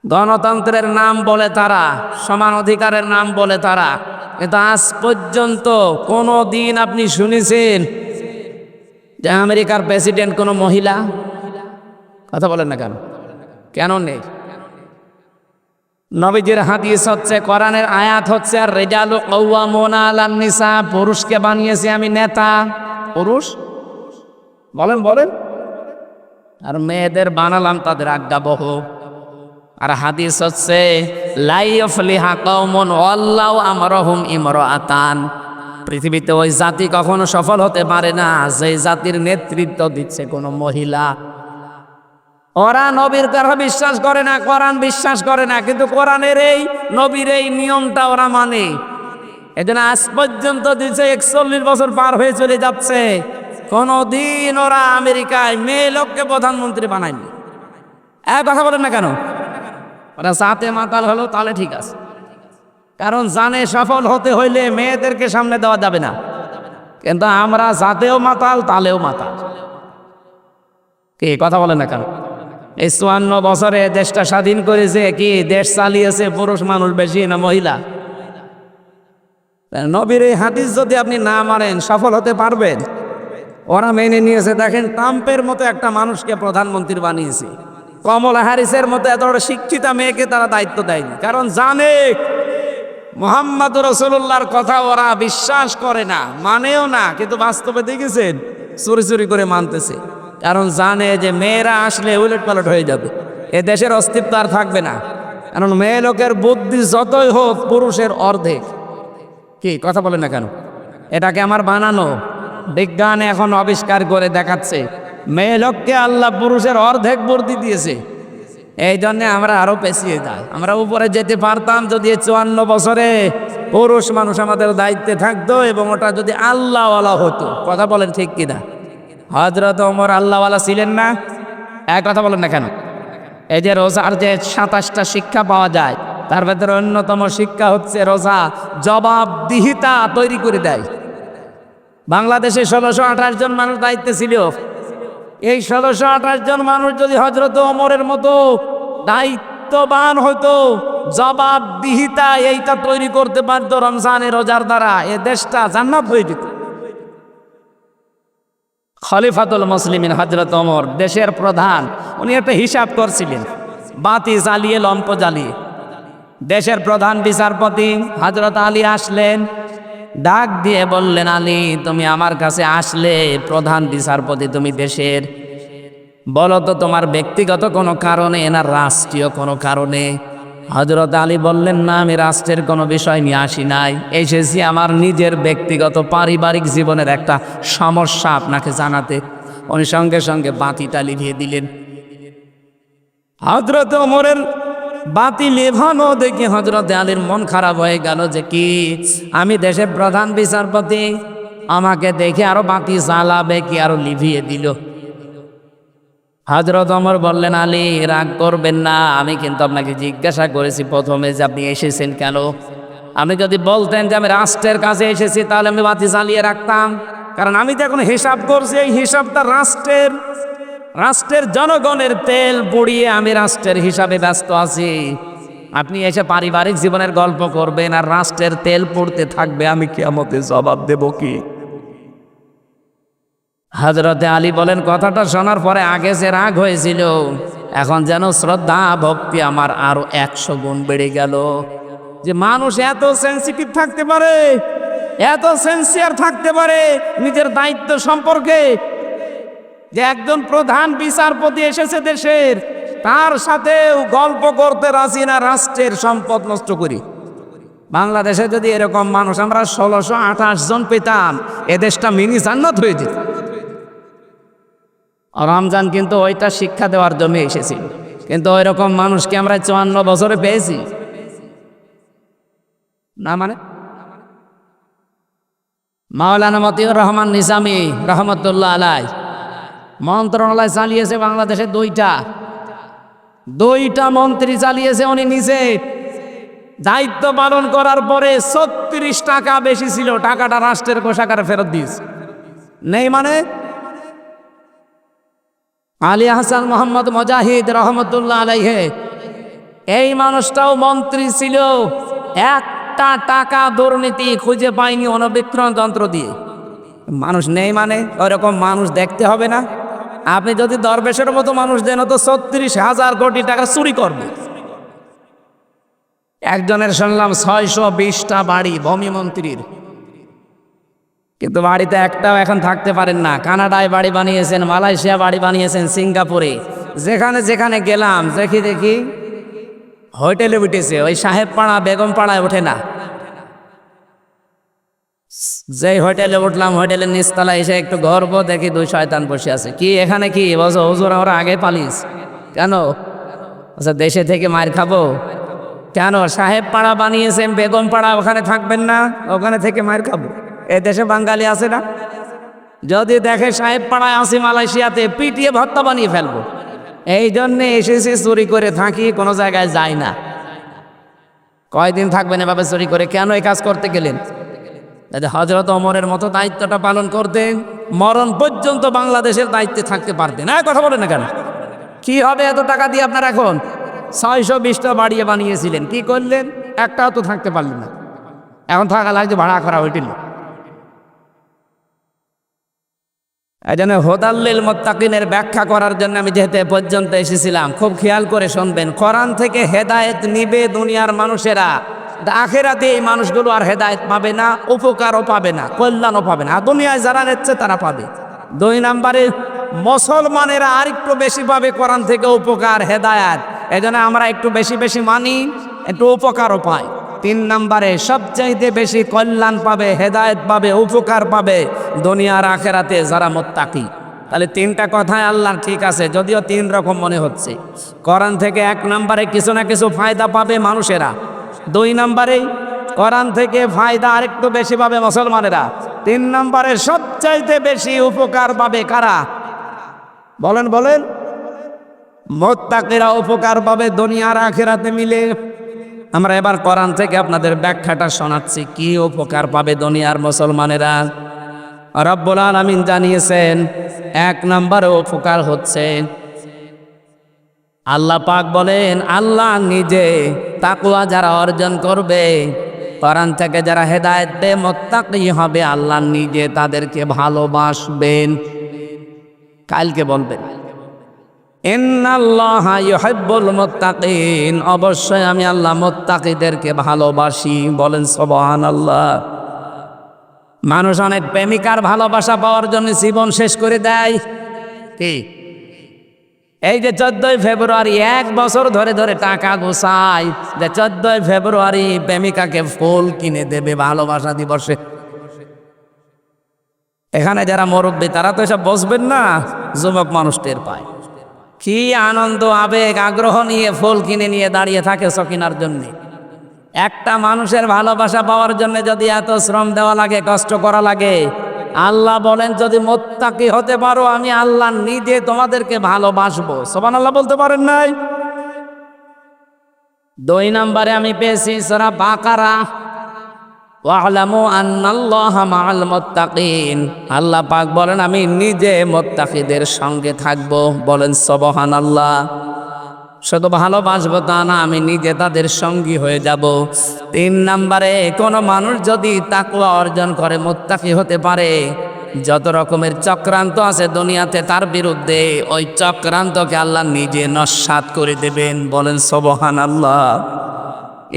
গণতন্ত্রের নাম বলে তারা, সমান অধিকারের নাম বলে তারা, কিন্তু আজ পর্যন্ত কোনো দিন আপনি শুনেছেন যে আমেরিকার প্রেসিডেন্ট কোনো মহিলা? কথা বলেন না কেন? কেন নেই? নবীজির হাদিস হচ্ছে, কোরআনের আয়াত হচ্ছে, আর রিজালু কাওয়ামুনা আলান নিসা, পুরুষকে বানিয়েছি আমি নেতা। পুরুষ বলেন বলেন, আর মেয়েদের বানালাম তাদের আজ্ঞাবহ। আর হাদিস হচ্ছে লা ইয়াফলিহা কওমুন ওয়াল্লাহু আমরহুম ইমরাআতান, পৃথিবীতে ওই জাতি কখনো সফল হতে পারে না যে জাতির নেতৃত্ব দিচ্ছে কোনো মহিলা। ওরা নবীর কথা বিশ্বাস করে না, কোরআন বিশ্বাস করে না, কিন্তু কোরআনের এই নবীর এই নিয়মটা ওরা মানে। এজন্য আজ পর্যন্ত দিচ্ছে 41 বছর পার হয়ে চলে যাচ্ছে, কোনোদিন ওরা আমেরিকায় মেয়ে লোককে প্রধানমন্ত্রী বানায়নি। এক কথা বলেন না কেন? ওরা জাতে মাতাল হলো তাহলে ঠিক আছে, কারণ জানে সফল হতে হইলে মেয়েদেরকে সামনে দেওয়া যাবে না। কিন্তু আমরা জাতেও মাতাল তালেও মাতাল। কি কথা বলেন না কেন? এই 54 বছরে দেশটা স্বাধীন করেছে, কি দেশ চালিয়েছে পুরুষ মানুষ বেশি না মহিলা? নবীর এই হাদিস যদি আপনি না মানেন সফল হতে পারবেন? ওরা মেনে নিয়েছে। দেখেন, ট্রাম্পের মতো একটা মানুষকে প্রধানমন্ত্রী বানিয়েছে, কমলা হ্যারিসের মতো এত বড় শিক্ষিতা মেয়েকে তারা দায়িত্ব দেয়নি, কারণ জানে মুহাম্মদ রাসূলুল্লাহর কথা ওরা বিশ্বাস করে না, মানেও না, কিন্তু বাস্তবে দেখেছেন চুরি চুরি করে মানতেছে। কারণ জানে যে মেয়েরা আসলে উলট পালট হয়ে যাবে, এ দেশের অস্তিত্ব আর থাকবে না। কারণ মেয়ে লোকের বুদ্ধি যতই হোক পুরুষের অর্ধেক। কি কথা বলেন না কেন? এটাকে আমার বানানো, বিজ্ঞান এখন আবিষ্কার করে দেখাচ্ছে মেয়ে লোককে আল্লাহ পুরুষের অর্ধেক বুদ্ধি দিয়েছে। এই জন্যে আমরা আরো পেছিয়ে যাই। আমরা উপরে যেতে পারতাম যদি 54 বছরে পুরুষ মানুষ আমাদের দায়িত্বে থাকতো এবং ওটা যদি আল্লাহওয়ালা হতো। কথা বলেন ঠিক কিনা? হযরত ওমর আল্লাহওয়ালা ছিলেন না? এক কথা বলেন না কেন? এই যে রোজার যে 27টা শিক্ষা পাওয়া যায়, তার ভেতরে অন্যতম শিক্ষা হচ্ছে রোজা জবাবদিহিতা তৈরি করে দেয়। বাংলাদেশে 1628 জন মানুষ দায়িত্বে ছিল। এই 1628 জন মানুষ যদি হযরত ওমরের মতো দায়িত্ববান হতো, জবাবদিহিতা এইটা তৈরি করতে পারতো রমজানের রোজার দ্বারা, এ দেশটা জান্নাত হয়ে যেত। খলিফাতুল মুসলিমিন হযরত ওমর দেশের প্রধান, উনি একটা হিসাব করছিলেন, বাতি জ্বালিয়ে লম্প জ্বালিয়ে। দেশের প্রধান বিচারপতি হযরত আলী আসলেন, ডাক দিয়ে বললেন, আলী তুমি আমার কাছে আসলে, প্রধান বিচারপতি তুমি দেশের, বলো তো তোমার ব্যক্তিগত কোনো কারণে না রাষ্ট্রীয় কোনো কারণে? হযরত আলী বললেন, না আমি রাষ্ট্রের কোনো বিষয় নিয়ে আসি নাই, এসেছি আমার নিজের ব্যক্তিগত পারিবারিক জীবনের একটা সমস্যা আপনাকে জানাতে। উনি সঙ্গে সঙ্গে বাতিটা লিভিয়ে দিলেন। হযরত ওমরের বাতি লেভানো দেখে হযরত আলীর মন খারাপ হয়ে গেল, যে কি আমি দেশের প্রধান বিচারপতি, আমাকে দেখে আরো বাতি জ্বালাবে কি, আরো লিভিয়ে দিল। হযরত ওমর বললেন, আলী রাগ করবেন না, আমি কিন্তু আপনাকে জিজ্ঞাসা করেছি প্রথমে যে আপনি এসেছেন কেন। আপনি যদি বলতেন যে আমি রাষ্ট্রের কাছে এসেছি, তাহলে আমি বাতি জ্বালিয়ে রাখতাম, কারণ আমি তো এখন হিসাব করছি, এই হিসাবটা রাষ্ট্রের জনগণের তেল পুড়িয়ে আমি রাষ্ট্রের হিসাবে ব্যস্ত আছি। আপনি এসে পারিবারিক জীবনের গল্প করবেন আর রাষ্ট্রের তেল পুড়তে থাকবে, আমি কিয়ামতে জবাব দেব কি? হযরতে আলী বলেন, কথাটা শোনার পরে আগে যে রাগ হয়েছিল, এখন যেন শ্রদ্ধা ভক্তি আমার আরো 100 গুণ বেড়ে গেল। যে মানুষ এত সেন্সিটিভ থাকতে পারে, এত সেন্সিয়ার থাকতে পারে নিজের দায়িত্ব সম্পর্কে, যে একজন প্রধান বিচারপতি এসেছে দেশের, তার সাথে গল্প করতে রাজি না রাষ্ট্রের সম্পদ নষ্ট করি। বাংলাদেশে যদি এরকম মানুষ আমরা 1628 জন পেতাম, এ দেশটা মিনি জান্নাত হয়ে যেত। রমজান কিন্তু ওইটা শিক্ষা দেওয়ার জন্য এসেছিল, কিন্তু ওই রকম মানুষকে আমরা 54 বছরে পেয়েছি না। মানে মাওলানা মতিউর রহমান নিজামী রহমতুল্লাহ আলাইহি মন্ত্রণালয় চালিয়েছে বাংলাদেশে, দুইটা মন্ত্রী চালিয়েছে উনি নিজে। দায়িত্ব পালন করার পরে 36 টাকা বেশি ছিল, টাকাটা রাষ্ট্রের কোষাগারে ফেরত দিয়েছে। নেই মানে আলী হাসান মোহাম্মদ মুজাহিদ রহমতুল্লাহ আলাইহি, এই মানুষটাও মন্ত্রী ছিল, একটা টাকা দুর্নীতি খুঁজে পায়নি অণুবীক্ষণ যন্ত্র দিয়ে। মানুষ নেই মানে ওইরকম মানুষ দেখতে হবে না? আপনি যদি দরবেশের মতো মানুষ দেন, তো 36,000 কোটি টাকা চুরি করবে। একজনের শুনলাম 620টা বাড়ি ভূমি মন্ত্রীর, কিন্তু বাড়িতে একটাও এখন থাকতে পারেন না। কানাডায় বাড়ি বানিয়েছেন, মালয়েশিয়া বাড়ি বানিয়েছেন, সিঙ্গাপুরে, যেখানে যেখানে গেলাম দেখি হোটেলে উঠেছে, ওই সাহেব পাড়া বেগম পাড়ায় ওঠে না। যেই হোটেলে উঠলাম, হোটেলের নিচতলায় এসে একটু গর্ব দেখি 2 শয়তান বসে আছে। কি এখানে কি বলছো? হুজুর আমরা আগে পালিস কেন? আচ্ছা দেশে থেকে মার খাবো কেন? সাহেব পাড়া বানিয়েছেন, বেগম পাড়া, ওখানে থাকবেন না? ওখানে থেকে মার খাবো? এ দেশে বাঙালি আছে না? যদি দেখে সাহেব পাড়ায় আসি মালয়েশিয়াতে, পিটিয়ে ভর্তা বানিয়ে ফেলবো। এই জন্যে এসেছি চুরি করে থাকি, কোনো জায়গায় যাই না। কয়দিন থাকবেন এভাবে চুরি করে? কেন এই কাজ করতে গেলেন? হযরত ওমরের মতো দায়িত্বটা পালন করতেন, মরণ পর্যন্ত বাংলাদেশের দায়িত্বে থাকতে পারতেন। কথা বলেন না কেন? কি হবে এত টাকা দিয়ে আপনার? এখন 620টা বাড়িয়ে বানিয়েছিলেন, কি করলেন? একটাও তো থাকতে পারলেন না। এখন থাকা লাগছে ভাড়া করা হইটিল। এই জন্য হুদাল্লিল মুত্তাকিনের ব্যাখ্যা করার জন্য আমি যেহেতু পর্যন্ত এসেছিলাম, খুব খেয়াল করে শুনবেন। কোরআন থেকে হেদায়েত নিবে দুনিয়ার মানুষেরা, আখেরাতে এই মানুষগুলো আর হেদায়েত পাবে না, উপকারও পাবে না, কল্যাণও পাবে না। দুনিয়ায় যারা নিচ্ছে তারা পাবে। 2 নম্বরে মুসলমানেরা আরেকটু বেশি পাবে কোরআন থেকে উপকার, হেদায়েত। এই জন্য আমরা একটু বেশি মানি, একটু উপকারও পাই। 3 নম্বরে সবচাইতে বেশি কল্যাণ পাবে, হেদায়েত পাবে, উপকার পাবে দুনিয়ার আখেরাতে যারা মুত্তাকি। তাহলে 3টা কথায় আল্লাহ ঠিক আছে, যদিও 3 রকম মনে হচ্ছে। কোরআন থেকে 1 নম্বরে কিছু না কিছু ফায়দা পাবে মানুষেরা, 2 নম্বরে কোরআন থেকে ফায়দা আরেকটু বেশি পাবে মুসলমানেরা, 3 নম্বরে সবচাইতে বেশি উপকার পাবে কারা? বলেন মুত্তাকিরা উপকার পাবে দুনিয়ার আখেরাতে মিলে। আমরা এবার কোরআন থেকে আপনাদের ব্যাখ্যাটা শোনাচ্ছি, কি উপকার পাবে দুনিয়ার মুসলমানেরা। রব্বুল আলামিন জানিয়েছেন 1 নম্বরে উপকার হচ্ছে, আল্লাহ পাক বলেন আল্লাহ নিজে তাকওয়া যারা অর্জন করবে, কোরআন থেকে যারা হেদায়েত পেয়ে মুত্তাকি হবে, আল্লাহ নিজে তাদেরকে ভালোবাসবেন। কালকে বলবেন ইন্নাল্লাহা ইউহিব্বুল মুত্তাকিন, অবশ্যই আমি আল্লাহ মুত্তাকিদেরকে ভালোবাসি। বলেন সুবহানাল্লাহ। মানুষ অনেক প্রেমিকার ভালোবাসা পাওয়ার জন্য জীবন শেষ করে দেয়। কি এই যে 14ই ফেব্রুয়ারি 1 বছর ধরে ধরে টাকা গোছায় যে 14ই ফেব্রুয়ারি প্রেমিকাকে ফুল কিনে দেবে ভালোবাসা দিবসে। এখানে যারা মুরব্বী তারা তো এসব বসবেন না, যুবক মানুষ টের পায়। কি আনন্দ আবেগ আগ্রহ নিয়ে ফুল কিনে নিয়ে দাঁড়িয়ে থাকে সকিনার জন্য। একটা মানুষের ভালোবাসা পাওয়ার জন্য যদি এত শ্রম দেওয়া লাগে, কষ্ট করা লাগে, আল্লাহ বলেন যদি মুত্তাকি হতে পারো আমি আল্লাহ নিজে তোমাদেরকে ভালোবাসবো। সুবহানাল্লাহ বলতে পারেন নাই? 2 নম্বরে আমি পেয়েছি সূরা বাকারা, ওয়া'লামু আন্নাল্লাহা মা'আল মুত্তাকিন। আল্লাহ পাক বলেন আমি নিজে মুত্তাকিদের সঙ্গে থাকবো। বলেন সুবহানাল্লাহ। শুধু ভালোবাসবো তা না, আমি নিজে তাদের সঙ্গী হয়ে যাব। 3 নম্বরে কোনো মানুষ যদি তাকওয়া অর্জন করে মুত্তাকি হতে পারে, যত রকমের চক্রান্ত আছে দুনিয়াতে তার বিরুদ্ধে, ওই চক্রান্তকে আল্লাহ নিজে নস্যাৎ করে দেবেন। বলেন সুবহানাল্লাহ।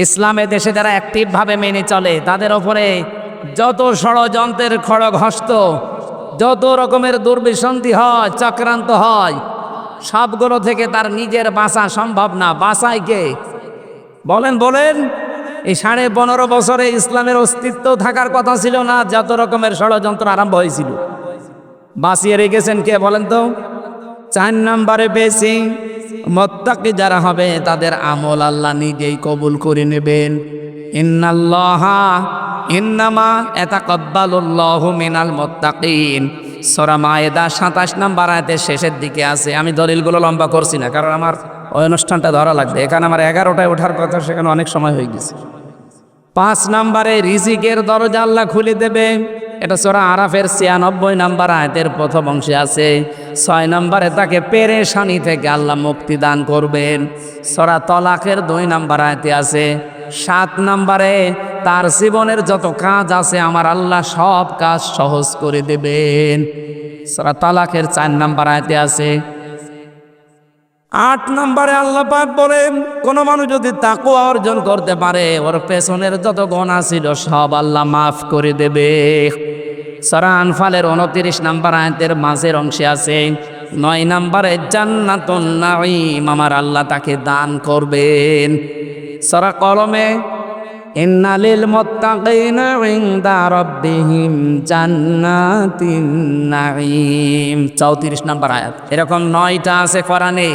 ইসলামে দেশে যারা অ্যাক্টিভভাবে মেনে চলে তাদের ওপরে যত ষড়যন্ত্রের খড়গহস্ত, যত রকমের দুর্বিসন্ধি হয়, চক্রান্ত হয়, সবগুলো থেকে তার নিজের বাঁচা সম্ভব না। বাঁচায় কে? বলেন বলেন। এই 15.5 বছরে ইসলামের অস্তিত্ব থাকার কথা ছিল না, যত রকমের ষড়যন্ত্র আরম্ভ হয়েছিল। বাঁচিয়ে রেখেছেন কে বলেন তো? 4 নম্বরে বেশি মুত্তাকি যারা হবে তাদের আমল আল্লাহ নিজেই কবুল করে নেবেন। ইন্নামা ইয়াতাকাব্বালুল্লাহু মিনাল মুত্তাকিন। সূরা মায়েদা 27 নম্বর আয়াতের শেষের দিকে আছে। আমি দলিলগুলো লম্বা করছি না, কারণ আমার ওই অনুষ্ঠানটা ধরা লাগবে। এখানে আমার 11টায় ওঠার কথা, সেখানে অনেক সময় হয়ে গেছে। 5 নম্বরে রিজিকের দরজা আল্লাহ খুলে দেবে। এটা সূরা আরাফের 96 নম্বর আয়াতের প্রথম অংশে আছে। 6 নম্বরে তাকে পেরেশানি থেকে আল্লাহ মুক্তি দান করবেন। সূরা তালাকের 2 নম্বর আয়াতে আছে। 7 নম্বরে তার জীবনের যত কাজ আছে আমার আল্লাহ সব কাজ সহজ করে দেবেন। সূরা তালাকের 4 নম্বর আয়াতে আছে। 8 নম্বরে আল্লাহ পাক বলেন কোন মানুষ যদি তাকওয়া অর্জন করতে পারে, ওর পেছনের যত গুনাহ ছিল সব আল্লাহ মাফ করে দেবে। সূরা আনফালের 29 নম্বর আয়াতের মাঝের অংশে আছে। 9 নম্বরে জান্নাতুন নাঈম, আমার আল্লাহ তাকে দান করবেন। সূরা কলমে ইন্না লিল মুত্তাকিনা ইনদা রাব্বিহিম জান্নাতিন নাঈম 34 নম্বর আয়াত। এরকম 9টা আছে কোরআনে,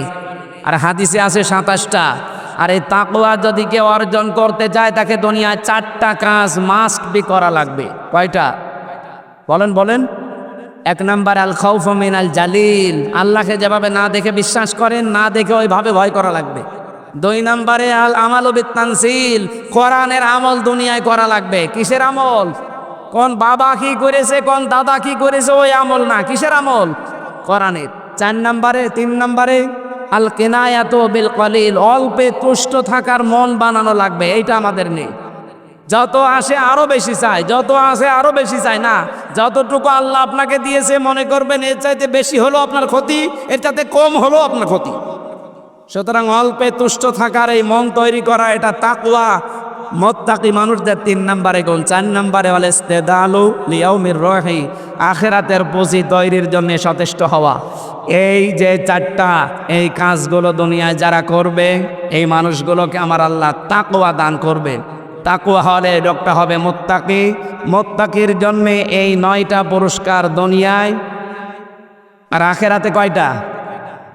আর হাদিসে আছে 27টা। আর এই তাকওয়া যদি কেউ অর্জন করতে চায় তাকে দুনিয়ায় 4টা কাজ মাস্ট বি করা লাগবে। কয়টা বলেন বলেন? 1 নম্বর আল খাউফু মিনাল জালিল, আল্লাহকে যেভাবে না দেখে বিশ্বাস করেন, না দেখে ওইভাবে ভয় করা লাগবে। 2 নম্বরে আল আমালু বিত্তানসিল, কোরআনের আমল দুনিয়ায় করা লাগবে। কিসের আমল? কোন বাবা কি করেছে, কোন দাদা কি করেছে ওই আমল না, কিসের আমল? কোরআনের। 4 নম্বরে 3 নম্বরে আল কিনায়াতু বিল কলিল, অল্পে তুষ্ট থাকার মন বানানো লাগবে। এইটা আমাদের নেই। যত আসে আরো বেশি চাই, যত আসে আরো বেশি চাই না। যতটুকু আল্লাহ আপনাকে দিয়েছে মনে করবেন এর চাইতে বেশি হলো আপনার ক্ষতি, এর চাইতে কম হলো আপনার ক্ষতি। সুতরাং অল্পে তুষ্ট থাকার এই মন তৈরি করা, এটা তাকওয়া মুত্তাকি মানুষদের 3 নম্বরে গুণ। 4 নম্বরে ওয়াল ইস্তিদালু লিয়াউমির রহি, আখিরাতের পুঁজি তৈরির জন্য সচেষ্ট হওয়া। এই যে 4টা এই কাজগুলো দুনিয়ায় যারা করবে, এই মানুষগুলোকে আমার আল্লাহ তাকওয়া দান করবে। তাকওয়া হলে লোকটা হবে মুত্তাকি। মুত্তাকির জন্য এই 9টা পুরস্কার দুনিয়ায়, আর আখিরাতে কয়টা?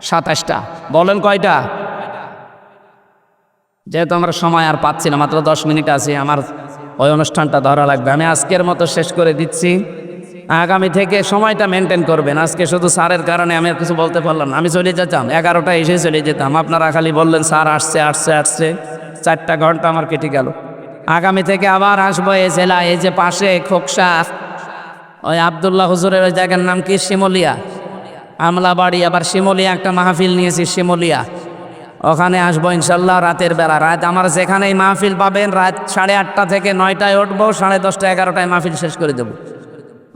27টা। বলেন কয়টা? যেহেতু আমরা সময় আর পাচ্ছি না, মাত্র 10 মিনিট আছে, আমার ওই অনুষ্ঠানটা ধরা লাগবে। আমি আজকের মতো শেষ করে দিচ্ছি। আগামী থেকে সময়টা মেনটেন করবেন। আজকে শুধু স্যারের কারণে আমি আর কিছু বলতে পারলাম না। আমি চলে যেতাম, 11টায় এসে চলে যেতাম। আপনারা খালি বললেন স্যার আসছে আসছে আসছে, 4টা ঘন্টা আমার কেটে গেল। আগামী থেকে আবার আসবো এই জেলা, এই যে পাশে খোকসা, ওই আবদুল্লাহ হুজুরের ওই জায়গার নাম কি, শিমলিয়া, আমলাবাড়ি। আবার শিমলিয়া একটা মাহফিল নিয়েছি শিমলিয়া, ওখানে আসবো ইনশাল্লাহ রাতের বেলা। রাত আমার যেখানেই মাহফিল পাবেন, রাত 8:30 থেকে 9টায় উঠবো, 10:30 11টায় মাহফিল শেষ করে দেবো।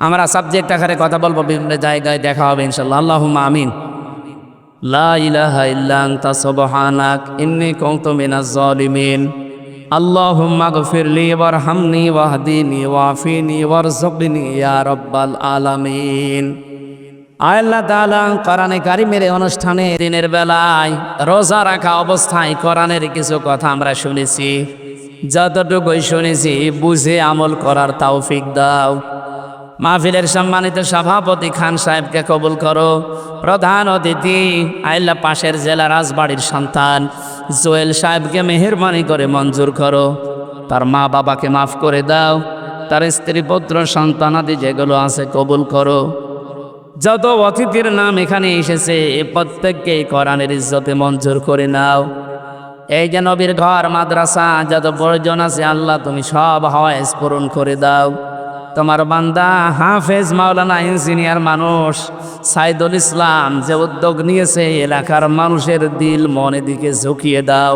আমরা সাবজেক্ট আকারে কথা বলবো, বিভিন্ন জায়গায় দেখা হবে ইনশাল্লাহ। আল্লাহুম্মা আমিন। লা ইলাহা ইল্লা আনতা সুবহানাক ইন্নী কুনতু মিনাজ জালিমিন। আল্লাহুম্মা গফিরলি ওয়ারহামনি ওয়াহদিনি ওয়াফিনি ওয়ারযুকনি ইয়া রাব্বাল আলামিন। আল্লাহ তাআলা কোরআনে কারীমের অনুষ্ঠানে দিনের বেলায় রোজা রাখা অবস্থায় কোরআনের কিছু কথা আমরা শুনেছি, যতটুকুই শুনেছি বুঝে আমল করার তৌফিক দাও। মাহফিলের সম্মানিত সভাপতি খান সাহেবকে কবুল করো। প্রধান অতিথি আল্লাহ পাশের জেলা রাজবাড়ির সন্তান জোয়েল সাহেবকে মেহেরবানি করে মঞ্জুর করো। তার মা বাবাকে মাফ করে দাও, তার স্ত্রী পুত্র সন্তানাদি যেগুলো আছে কবুল করো। যত অতিথির নাম এখানে এসেছে প্রত্যেককে কোরআনের ইজ্জতে মঞ্জুর করে নাও। এই যে নবীর ঘর মাদ্রাসা যত প্রয়োজন আছে আল্লাহ তুমি সব হাওয়াজ পূরণ করে দাও। তোমার বান্দা হাফেজ মাওলানা ইঞ্জিনিয়ার মানুষ সাইদুল ইসলাম যে উদ্যোগ নিয়েছে এলাকার মানুষের দিল মনে দিকে ঝুঁকিয়ে দাও।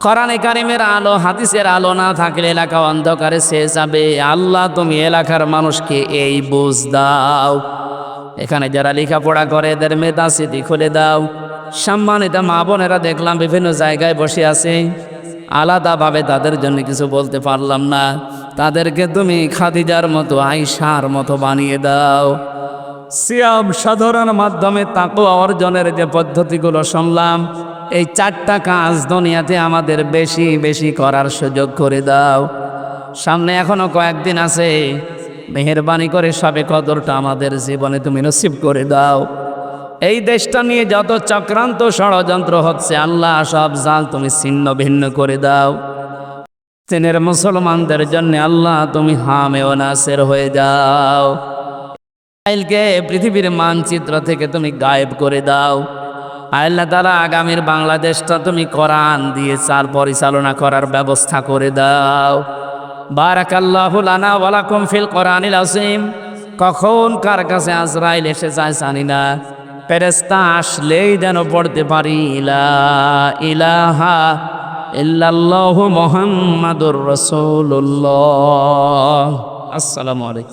কোরআনে কারিমের আলো হাদিসের আলো না থাকলে এলাকা অন্ধকারে ছেয়ে যাবে। আল্লাহ তুমি এলাকার মানুষকে এই বুঝ দাও। এখানে যারা লেখাপড়া করে এদের মেধা স্মৃতি খুলে দাও। সম্মানিত মা বোনেরা দেখলাম বিভিন্ন জায়গায় বসে আছে, আলাদাভাবে তাদের জন্য কিছু বলতে পারলাম না। তাদেরকে তুমি খাদিজার মতো আয়েশার মতো বানিয়ে দাও। সিয়াম সাধনার মাধ্যমে তাকওয়া অর্জনের যে পদ্ধতিগুলো শুনলাম, এই 4টা কাজ দুনিয়াতে আমাদের বেশি বেশি করার সুযোগ করে দাও। সামনে এখনো কয়েকদিন আছে, মেহেরবানি করে সবে কদরটা আমাদের জীবনে তুমি নসিব করে দাও। এই দেশটা নিয়ে যত চক্রান্ত ষড়যন্ত্র হচ্ছে আল্লাহ সব জাল তুমি ছিন্ন ভিন্ন করে দাও। চীনের মুসলমানদের জন্য আল্লাহ তুমি হামে ও নাসের হয়ে যাও। ইসরায়েলকে পৃথিবীর মানচিত্র থেকে তুমি গায়েব করে দাও। আল্লাহ তাআলা আগামীর বাংলাদেশটা তুমি কোরআন দিয়ে চাল পরিচালনা করার ব্যবস্থা করে দাও। বারাকাল্লাহু লানা ওয়া লাকুম ফিল কোরআনিল আযীম। কখন কার কাছে আজরাইল এসে যায় জানি না, ফেরেশতা আসলেই যেন পড়তে পারি লা ইলাহা ইল্লাল্লাহু মুহাম্মাদুর রাসূলুল্লাহ। আসসালামু আলাইকুম।